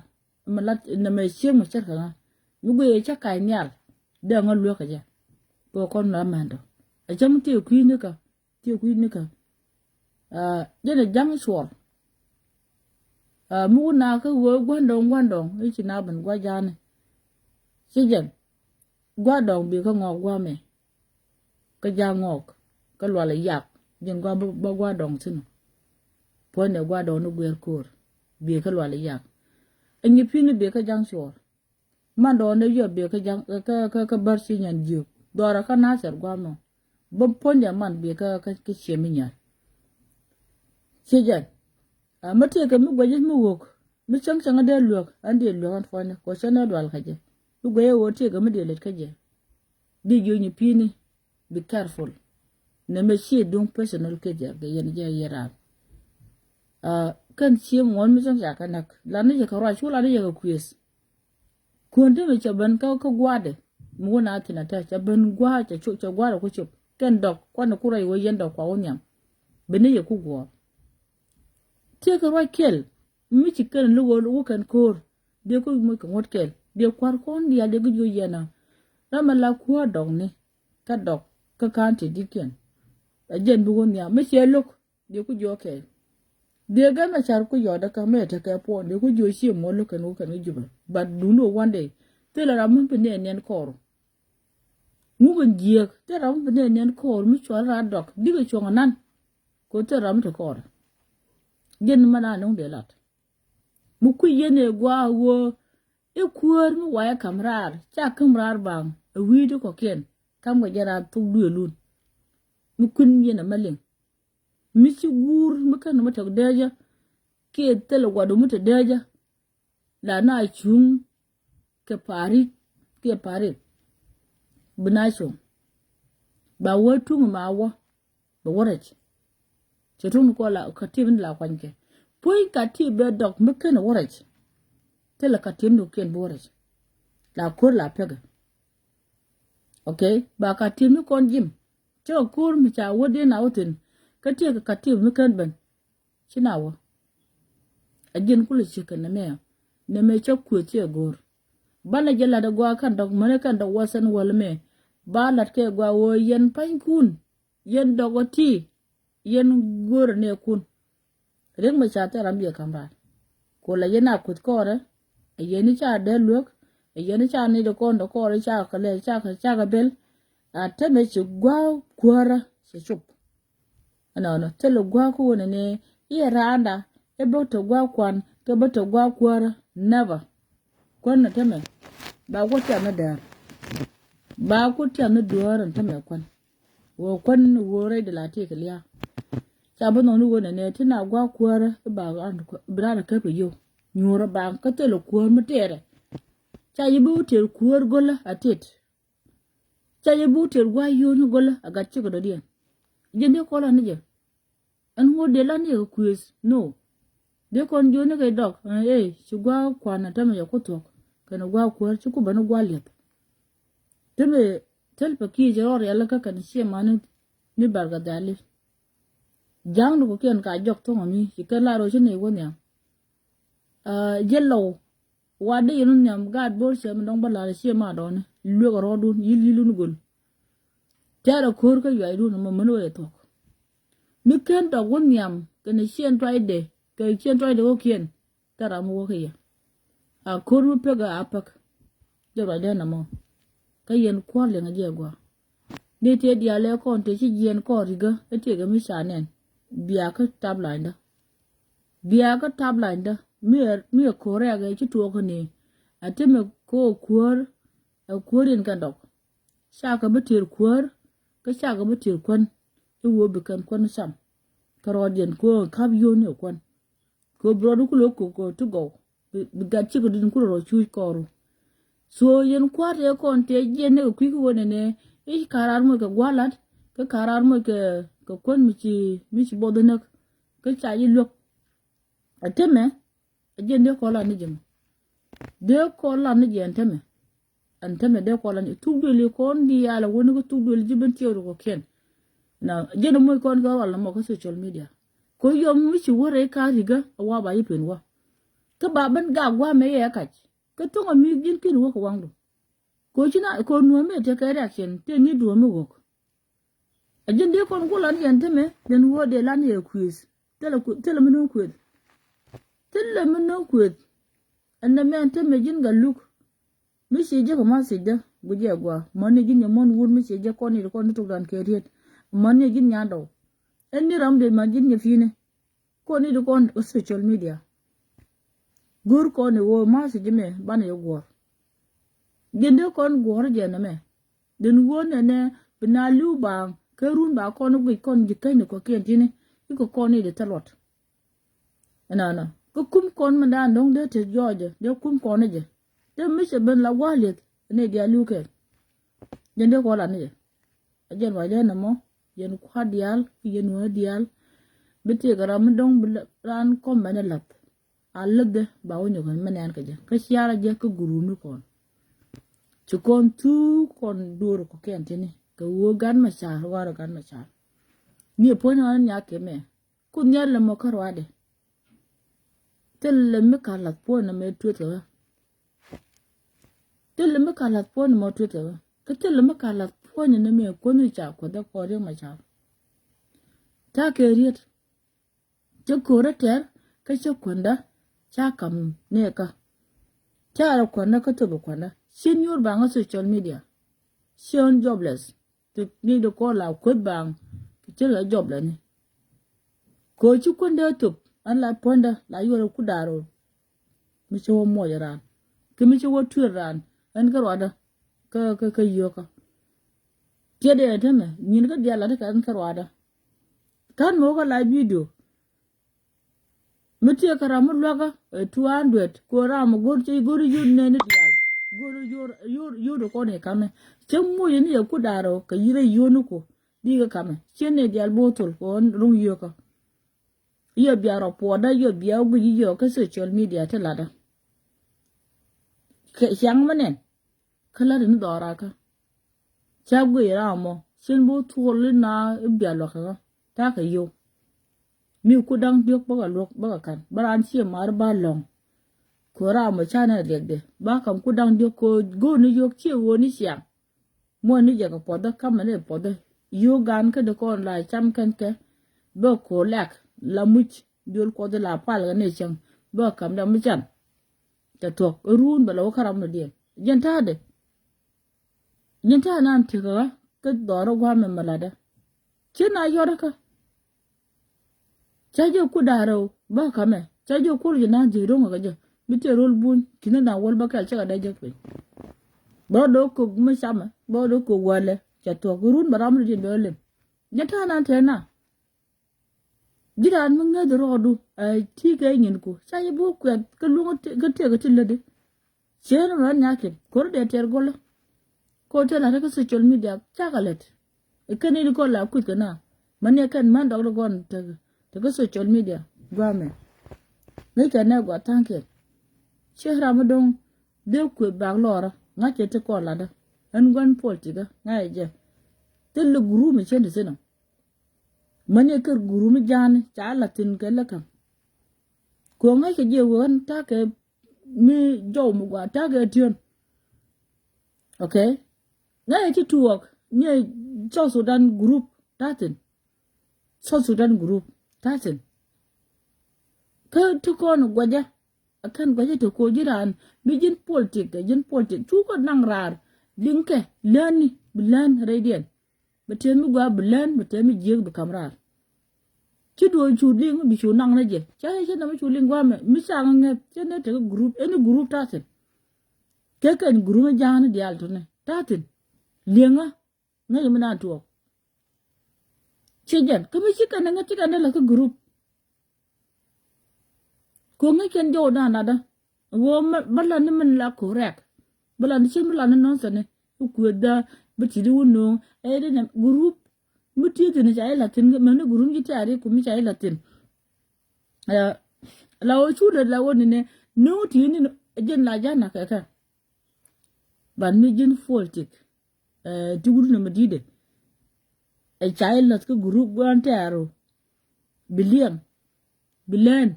malat na me shi mu char ka mu go ye cha kai nyal de ngal luok ja ko kon na mando ajam ti ku ni ka jene jang swor mu na ka wo gwandong e chi na ban gwa jane sijen gwa dong bi ka ngok gwa me ka ja ngok ka lwa la yak jen gwa ba gwa dong sin po ne gwa dong no gwer kor bi ka lwa la yak enyi pini bi ka jang swor man do ne yo bi ka jang ka bar si nyan ju dora ka na ser gwa no bo ponja man bi ka chemi nya sijen mate ka mu gwaje mu wok mi chang de luok ande luok an fone ko chana dwal kaje mu gwaye wote ga mu de let kaje di yo ni pini be careful ne me chi donc personal kaje ga yen ja yera kan chi mon mi chang ka nak la ne ka ra chu la ne ga kwes konde me chaban ka gwade mu na tina ta chaban gwa cha chu cha gwada ko chup ken dok kwa na kurai wo yen dok kwa onyam bene ye ku gwa take a right kill mi chicken lu kan kor de ko mo ko ngot kel de kwar kon dia de go yena la mala kwa dog ne ka dog ka kan ti diken a jen bu gon ya me che lok de ko jo ke de ga ma char ko yo da ka me ta ka po de ko jo shi mo lo kan o kan ju ba du no one day te la ram pe ne nen kor mu gon je te ram pe ne nen kor mi chwa ra dog di go chwa nan ko te ram te kor gen mana nong de lat mu ku yene gwa wo e kuor mu wa kamrar cha kamrar bang e wi do ko ken kam ga jara tu du lun mu kun yene malin mi ci gur mu kan mu ta deja ke tele gwa do mu ta deja la na chung ke pari binasho ba watu ma wa ba warach chetun ko la katim la kwanke poi kati be dog meken warach tela katim no ken warach la kur la pega okay ba katim kon jim cho kur mi cha wode na wutin kati ka katim meken ban chinawa ajin kula chicken na me chokku che gor bala jela da gwa kan dog mane kan da wasan walme balat ke gwa wo yen pankun yen dogoti yen gor ne kun reng ma cha ta rambi kamra ko la yena kut kore yeni cha de luk yeni cha ni de kon do kore cha ka le cha ka bel a teme chi gwa kwara se chup ana tele gwa ko ne ye randa e boto gwa kwan ke boto gwa kwara never kwan na teme ba ko ta na dar ba ko ta na duwaran teme kwan wo kwan wo rai da lati kaliya ta ba no wo ne tina gwa kwara ba an brana ka pe yo nyura ba ka tele kwar mutere ta yi buter kwar gola atet ta yi buter gwa yo ni gola aga ci go dodiyan jende ko la ni je an wo de la ni ko quiz no de kon jo ne ga dog ci gwa kwana teme ya ko to kana gwa kwar ci ku bana gwa let teme tel pa ki jor yalla ka kan shi manu ni barga dali jang ko ken ka jok to mi ci ka la ro ne wonya jello wade yinun nyam gad bor she mi dong bala shi ma don lu ko ro dun yilu nu gol tara kor ka yai dun mo mano e to mi ken do won nyam kan shi en twaide ka chen twaide ko ken tara mo ko ya a kor mu pega apak jora de na mo ka yen ko le ngaje gwa de te dia le ko te chi yen ko riga e te ga mi shanen biya ka tablinda mi ko re ga chi to ko ne ateme ko kwor a kworin kan dok shaka batir kwor ka shaka batir kwan e wo bi kan kwan sam karodien ko kab yo ne kwan ko brodu ko to go bi gat chi ko din ko ro chu ko so yen kwate ko te jene ko ku ne e karar mo ka gwalat ka karar mo ka kon mi ci bodonak ka cha yi lok ateme jende ko la ni jëm de ko la ni jenteme anteme de ko la ni tugdeli ko ndi yala woni ko tugdeli jiben tiyo ko ken na jene mo kon ga wala mo ko social media ko yom mi ci wore ka riga wa ba yipen wa ka baban ga gwa me ya kach ka to mi jin kin wo ko wangdo ko china ko no me te ka reaction te ni do me wo ajin de kon ko lan yente me den wo de lan ye quiz tele me non quiz tele me non quiz anna me ante me jin ga luk mi se je ko ma se de buje gwa mani jin mon wur mi se je ko ni ko to dan ke riet mani jin nya do en ni ram de ma jin ne fine ko ni do kon social media gur ko ni wo ma se je me ban yo gor gende kon gor je na me den wo ne bina lu ba kerun ba kon gwi kon ji kai ne ko ke tini ko ni de talot ana ko kum kon ma da ndong de te joje de kum kon je de mi se ben la walet ne dia lu ke gende ko la ne ajen wa le na mo yen kwa dial yen wa dial bete garam dong ran ko mena lat alade ba wonyo kan menen ka je ka siara je ko guru mi kon ci kon tu kon dur ko ken tini ka wo gan ma cha waro gan ma cha ni po nya nya ke me ku nya le mo karwade telle me kala po na me tuto telle me kala po na mo tuto ka telle me kala po na me ko ni cha ko da ko re ma cha ta ke riet je ko re ter ka che konda cha kam ne ka cha ra konda ka to konda shin yor ba nga social media shin jobless to ni do ko la ko bang ke la job la ni ko chu konda to an la ponda la yoro ku daro mi che wo mo yaran ke mi che wo turan an ka wada ka yoka ke de teme ni ka dia la ka an ka wada kan mo ko la video mi che kara mu loga 200 ko ra mo gor che gor ju ne ni dia go yo do ko ne kame chem mo yin ya ku daro ka yire yo nu ko diga kame chene dial botol ko rung yo ko yo biaro poda yo biao gu yo ka social media te lada ke yang manen kala ni dora ka chagu ira mo shin bo tol na bialo ka ta ka yo mi ku dang diok ba lok ba kan baran chi mar ba long ko ra mo chana legde ba kam ku dang diok ko go ni yok chi wo ni siang mo ni ja ka poda kam ne poda yo gan ka de ko la cham kan ke ba ko lak la much diol ko de la pal ga ne chang ba kam da mu chan ta tok run ba lo karam no dien jenta de jenta nan te ka doro gwa me malada chena yora ka chajo ku daro ba kame chajo ku na jiro ga ja bite rol bun kina na wal ba ka cha da je pe ba do ko ma sama ba do ko wale cha to run baram ri de le jenta nan te na jiran mun ga do rodu ti ga yin ko chajo bu ku ka lu ga te le de chen ran nya ke ko de ter golo ko te na ka social media cha ga let ke ni ko la ku kana mane kan man do gon te ka social media gwa me ne ka na gwa tanke chehra modong de ku bag lora nga che te ko la da an gon politika nga je te le guru me chen de seno mane ka guru me jan cha la tin ka la kam ko nga ke je won ta ke mi jo mu gwa ta ke tion okay nga che tuok nye South Sudan group tatin South Sudan group tatin ka to ko no gwaja akan gwaja to ko jiran bijin politik tu ko nang rar linke lani bilan radian betemi gwa bilan betemi jig be kamrar ci do chu ling bi chu nang na je cha na chu ling gwa me mi sa nga che ne te group any group tatin ke kan group jana dial to ne tatin lenga ngai mana to chejan kami chika na ngati kana la ka group ko ngai ken jo na da wo bala ni man la correct bala ni chim bala non sane ku da biti du no e de group muti de ni jai latin ma ni group ji tare ku mi jai latin la o chu da la wo ni ne no ti ni jen la jana ka ka ban mi jin politik duguru na madide a child that個 group guantero bilen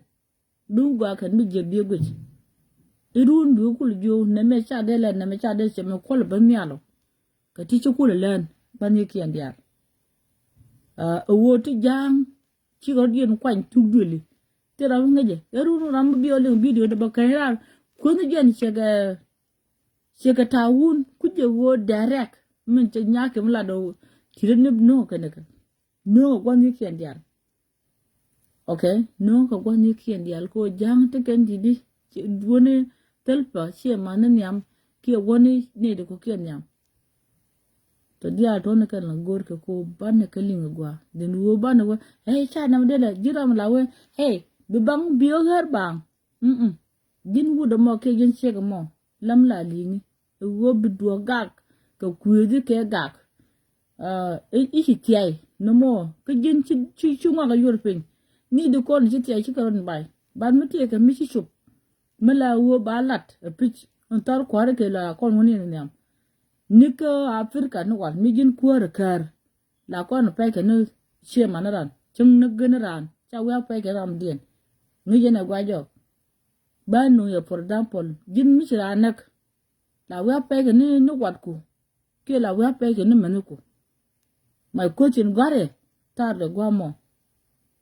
du gwa kan mi je bi gwe irun du kul jo na me cha de la na me cha de se me kol ba mi alo ka ti chu kul len ba ni ki andia wo ti jang chi go dien kwan tu duli te ra ngaje irun ram bi o le video de ba kan ra ko ni jen che ga tawun ku je wo direct min che nya ke mla do tire ne no kana ka no gwa ni ki andia okay no ka gwa ni ki andia ko jang te ken di woni telpa che man nyam ki woni ne de ko ki nyam to dia to ne kan gor ka ko ban ne kalin gwa den wo ban wo hey cha na de la jiram la we hey bi bang bio her bang din wu de mo ke gen che ga mo lam la lingi wo bi do gak ka kuidi ke gak ihi tiai no mo ka gen chi ma ga yorpin ni de ko ni tiai chi karon bai ban mi tie ka mi chi chup mala wo balat pitch on tar kware ke la kon woni ne am nika Afrika no wal mi jin kware kar la kon pe ke no che manaran chung ne generan cha wa pe ke ram dien ni jena gwa jo ban no ya for example jin mi chira nak la wa pe ke ni no wat ku ke la wa pe ke ni manuku mai ko chin gare tar de gwa mo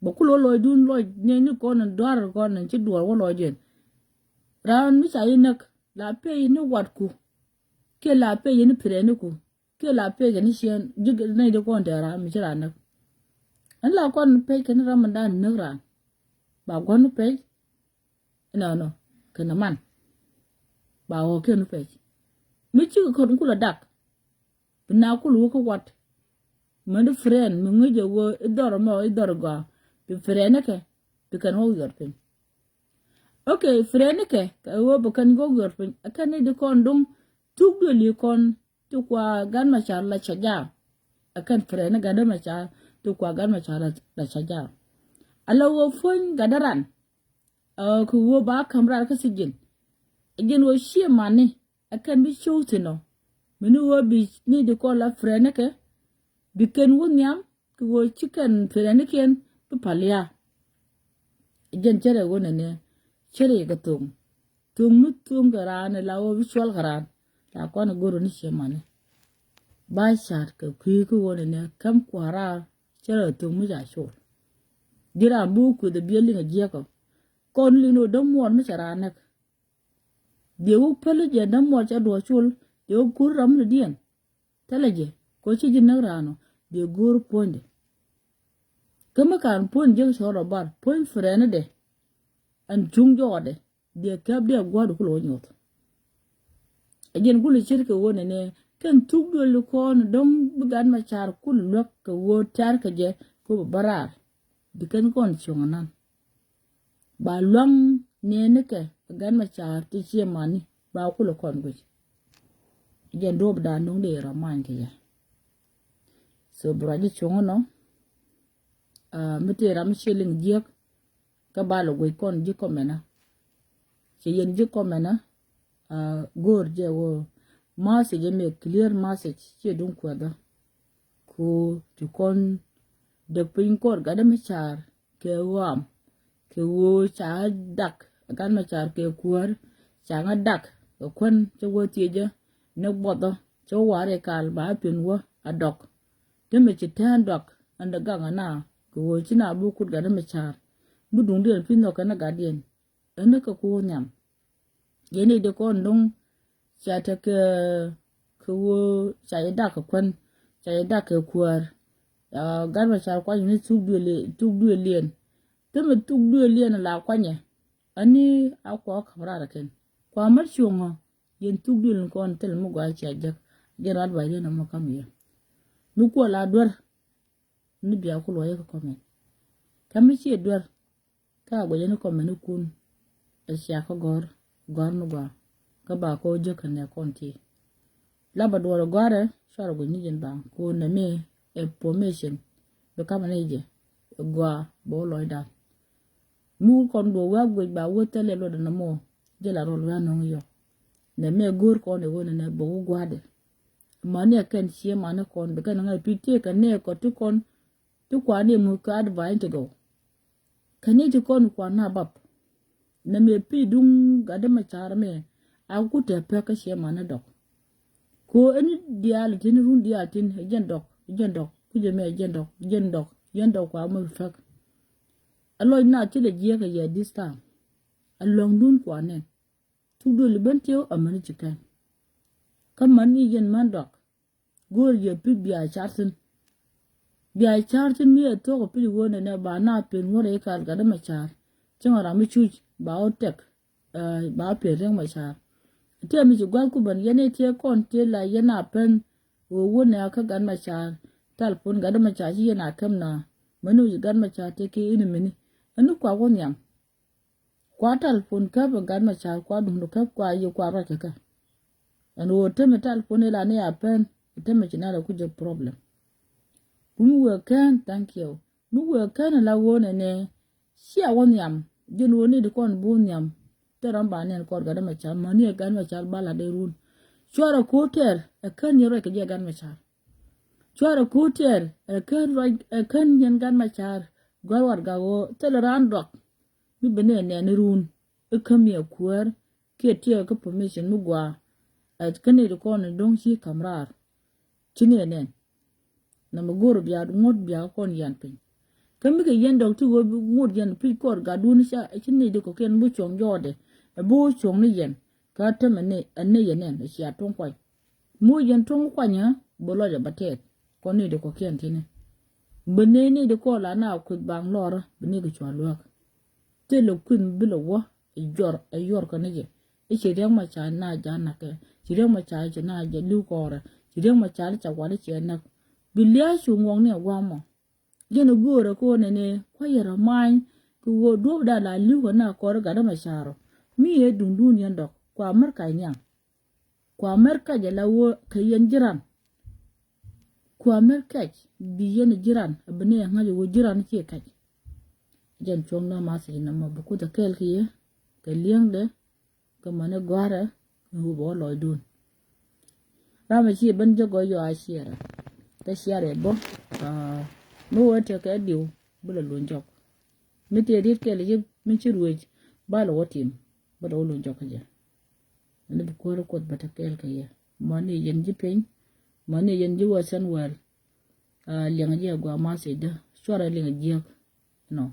bokulo lo dun lo ne ni ko na dwar ko na chi dwar wo lo jen ran mi sai nak la pe ni wat ku ke la pe ni pre ni ku ke la pe ni shen jig ne de ko ndara mi jira nak an la ko pe ke ni ramadan ni ran ba ko ni pe no ke na man ba o ke ni pe mi chi ko ku la dak na ku lu ko wat man friend mi ngi je wo idor ga bi friend ke bi kan ho yor pe okay friend ke ka wo bo kan go yor pe akane de kon dum tuk do li kon tu kwa gan ma char la chaja akan frena gada ma char tu kwa gan ma char la chaja ala wo fon gadaran ku wo ba kamra ka sigin again wo shie mane akan bi showtino minu wo bi ni de ko la frena ke biken wo nyam ku wo chicken frena ken pu palia again chere wo ne chere ga tum garan la wo visual garan la ko na goro ni shie mane ba shat ka ku wo ne kam kwara chere tum mu ja shol dira bu ku de bieli na je ko kon lino dam won ma chara nak de wo pele je dam mo cha do chul de wo kur ram le dien teleje ko chi jin na rano de gur ponde kama kan pon je so ro bar pon frene de an chung jo de kab de gwa do kulo nyot ajen kulu shirke wona ne kan tugdo lu kon dom bugan ma char kul lok ko wo tar ka je ko barar dikan kon chonganan ba long ne ke gan ma char ti che mani ba kulo kon go ajen do da nong de raman ke ya so braji chongono mete ram sheling diek ka ba lo go kon ji ko mena che yen ji ko mena gor je wo message me clear message che dun kwa da ko tu kon de pin kor ga da machar ke wam ke wo cha dak gan machar ke kuar cha nga dak ko kon che wo tieje ne bodo che ware kal ba pin wo adok de me che tan dok anda ga na ko wo china bu kut ga da machar bu dun de pin no kana ga dien ene ko ko nyam yene de kon dong cha ta ke wo cha da ka kwan cha da ka kuar gan ma cha kwa ni tu du lien te me tu du lien la kwa nya ani akwa kamra da ken kwa mar chungo yen tu du lien kon tel mu gwa cha jak gerat ba na mo kam ye nu ko la dor ni biya ku lo ye ko men kam chi dor ka go ye ko men kun e sha ko gor nu gwa ka ba ko je kan ne konti la ba do gore shara go ni jen ba ko na me information be kama neje gwa bo loida mu kon do wa go ba wo tele lo na mo je la ro la no yo na me gor ko ne wona na bo gwa de mane kan sie mane kon be kan ngai pite kan ne ko tu kon tu kwa ne mu ka advance to go kan ne tu kon kwa na bab na me pi dung ga da ma char me a ku te pe ka sie mane dok ko eni dial tin run dial tin jen dok kuje me jen dok kwa mo fak aloy na ti le je ka ye this time along dun kwa ne tu do le bentio amani chikan kam man ni jen man dok gor ye pi bia chartin mi to ko pi wona ne ba na pen wore ka ga da ma char changara mi chu ba o tek ba pe reng ma char te mi ji gwal ku ban yene te kon te la yana pen wo ne aka gan ma char talpon ga da ma char ji yana kam na manu ji gan ma char te ke ini mini anu kwa won yam kwa talpon ka ba gan ma char kwa dum ka kwa yi kwa ra ka anu te me talpon la ne ya pen te me jina da ku je problem bunu we kan thank you nu we kan la won ne sia won yam jin woni de kon bun yam teram banen kor ga da ma char mani gan ma char bala de run chora koter e kan yero ke je gan ma char chora koter e kan yen gan ma char gorwar ga wo teleran dok mi bene ne run e kam ye kuer ke tie ko permission mu gwa at kane de kon dong shi kamrar chine nen na magoro biya ngot biya kon yan pin kam ke yen dok tu go ngot yan pi kor ga dun sha chine de ko ken bu chong jode bu chong ni yen ka temene ane yenen shi atong kwa mu yen tong kwa nya bolo ja batet ko ni de ko ken tine bene ni de ko la na ku bang lor bene ko chwa luak te lo kun bilo wo yor ko ne je e che reng ma cha na ja na ke che reng ma cha je na je lu ko ra che reng ma cha cha wa de che na bilya shu ngong ne wa mo je no go ra ko ne ko yera mai ku wo do da la lu ko na ko ga da ma charo mi e dundun yan dok kwa mar kai nyang kwa Amerika jala wo kayen jiran kwa Amerika biyen jiran abne ngaji wo jiran ke kaj jan chong na ma se na ma bu da kel kiye ka liang de ka mane gwara hu bo lo dun rama chi ban jogo yo a shira ta share bo no wote ka diu bula lon jok mi te dit ke le mi chi ruwej ba lo wotim ba lo lon jok ja ne bu ko ko ba ta kel kiye mane yen ji pen mane yen ji wa san wal liang ji gwa ma se de shora liang ji no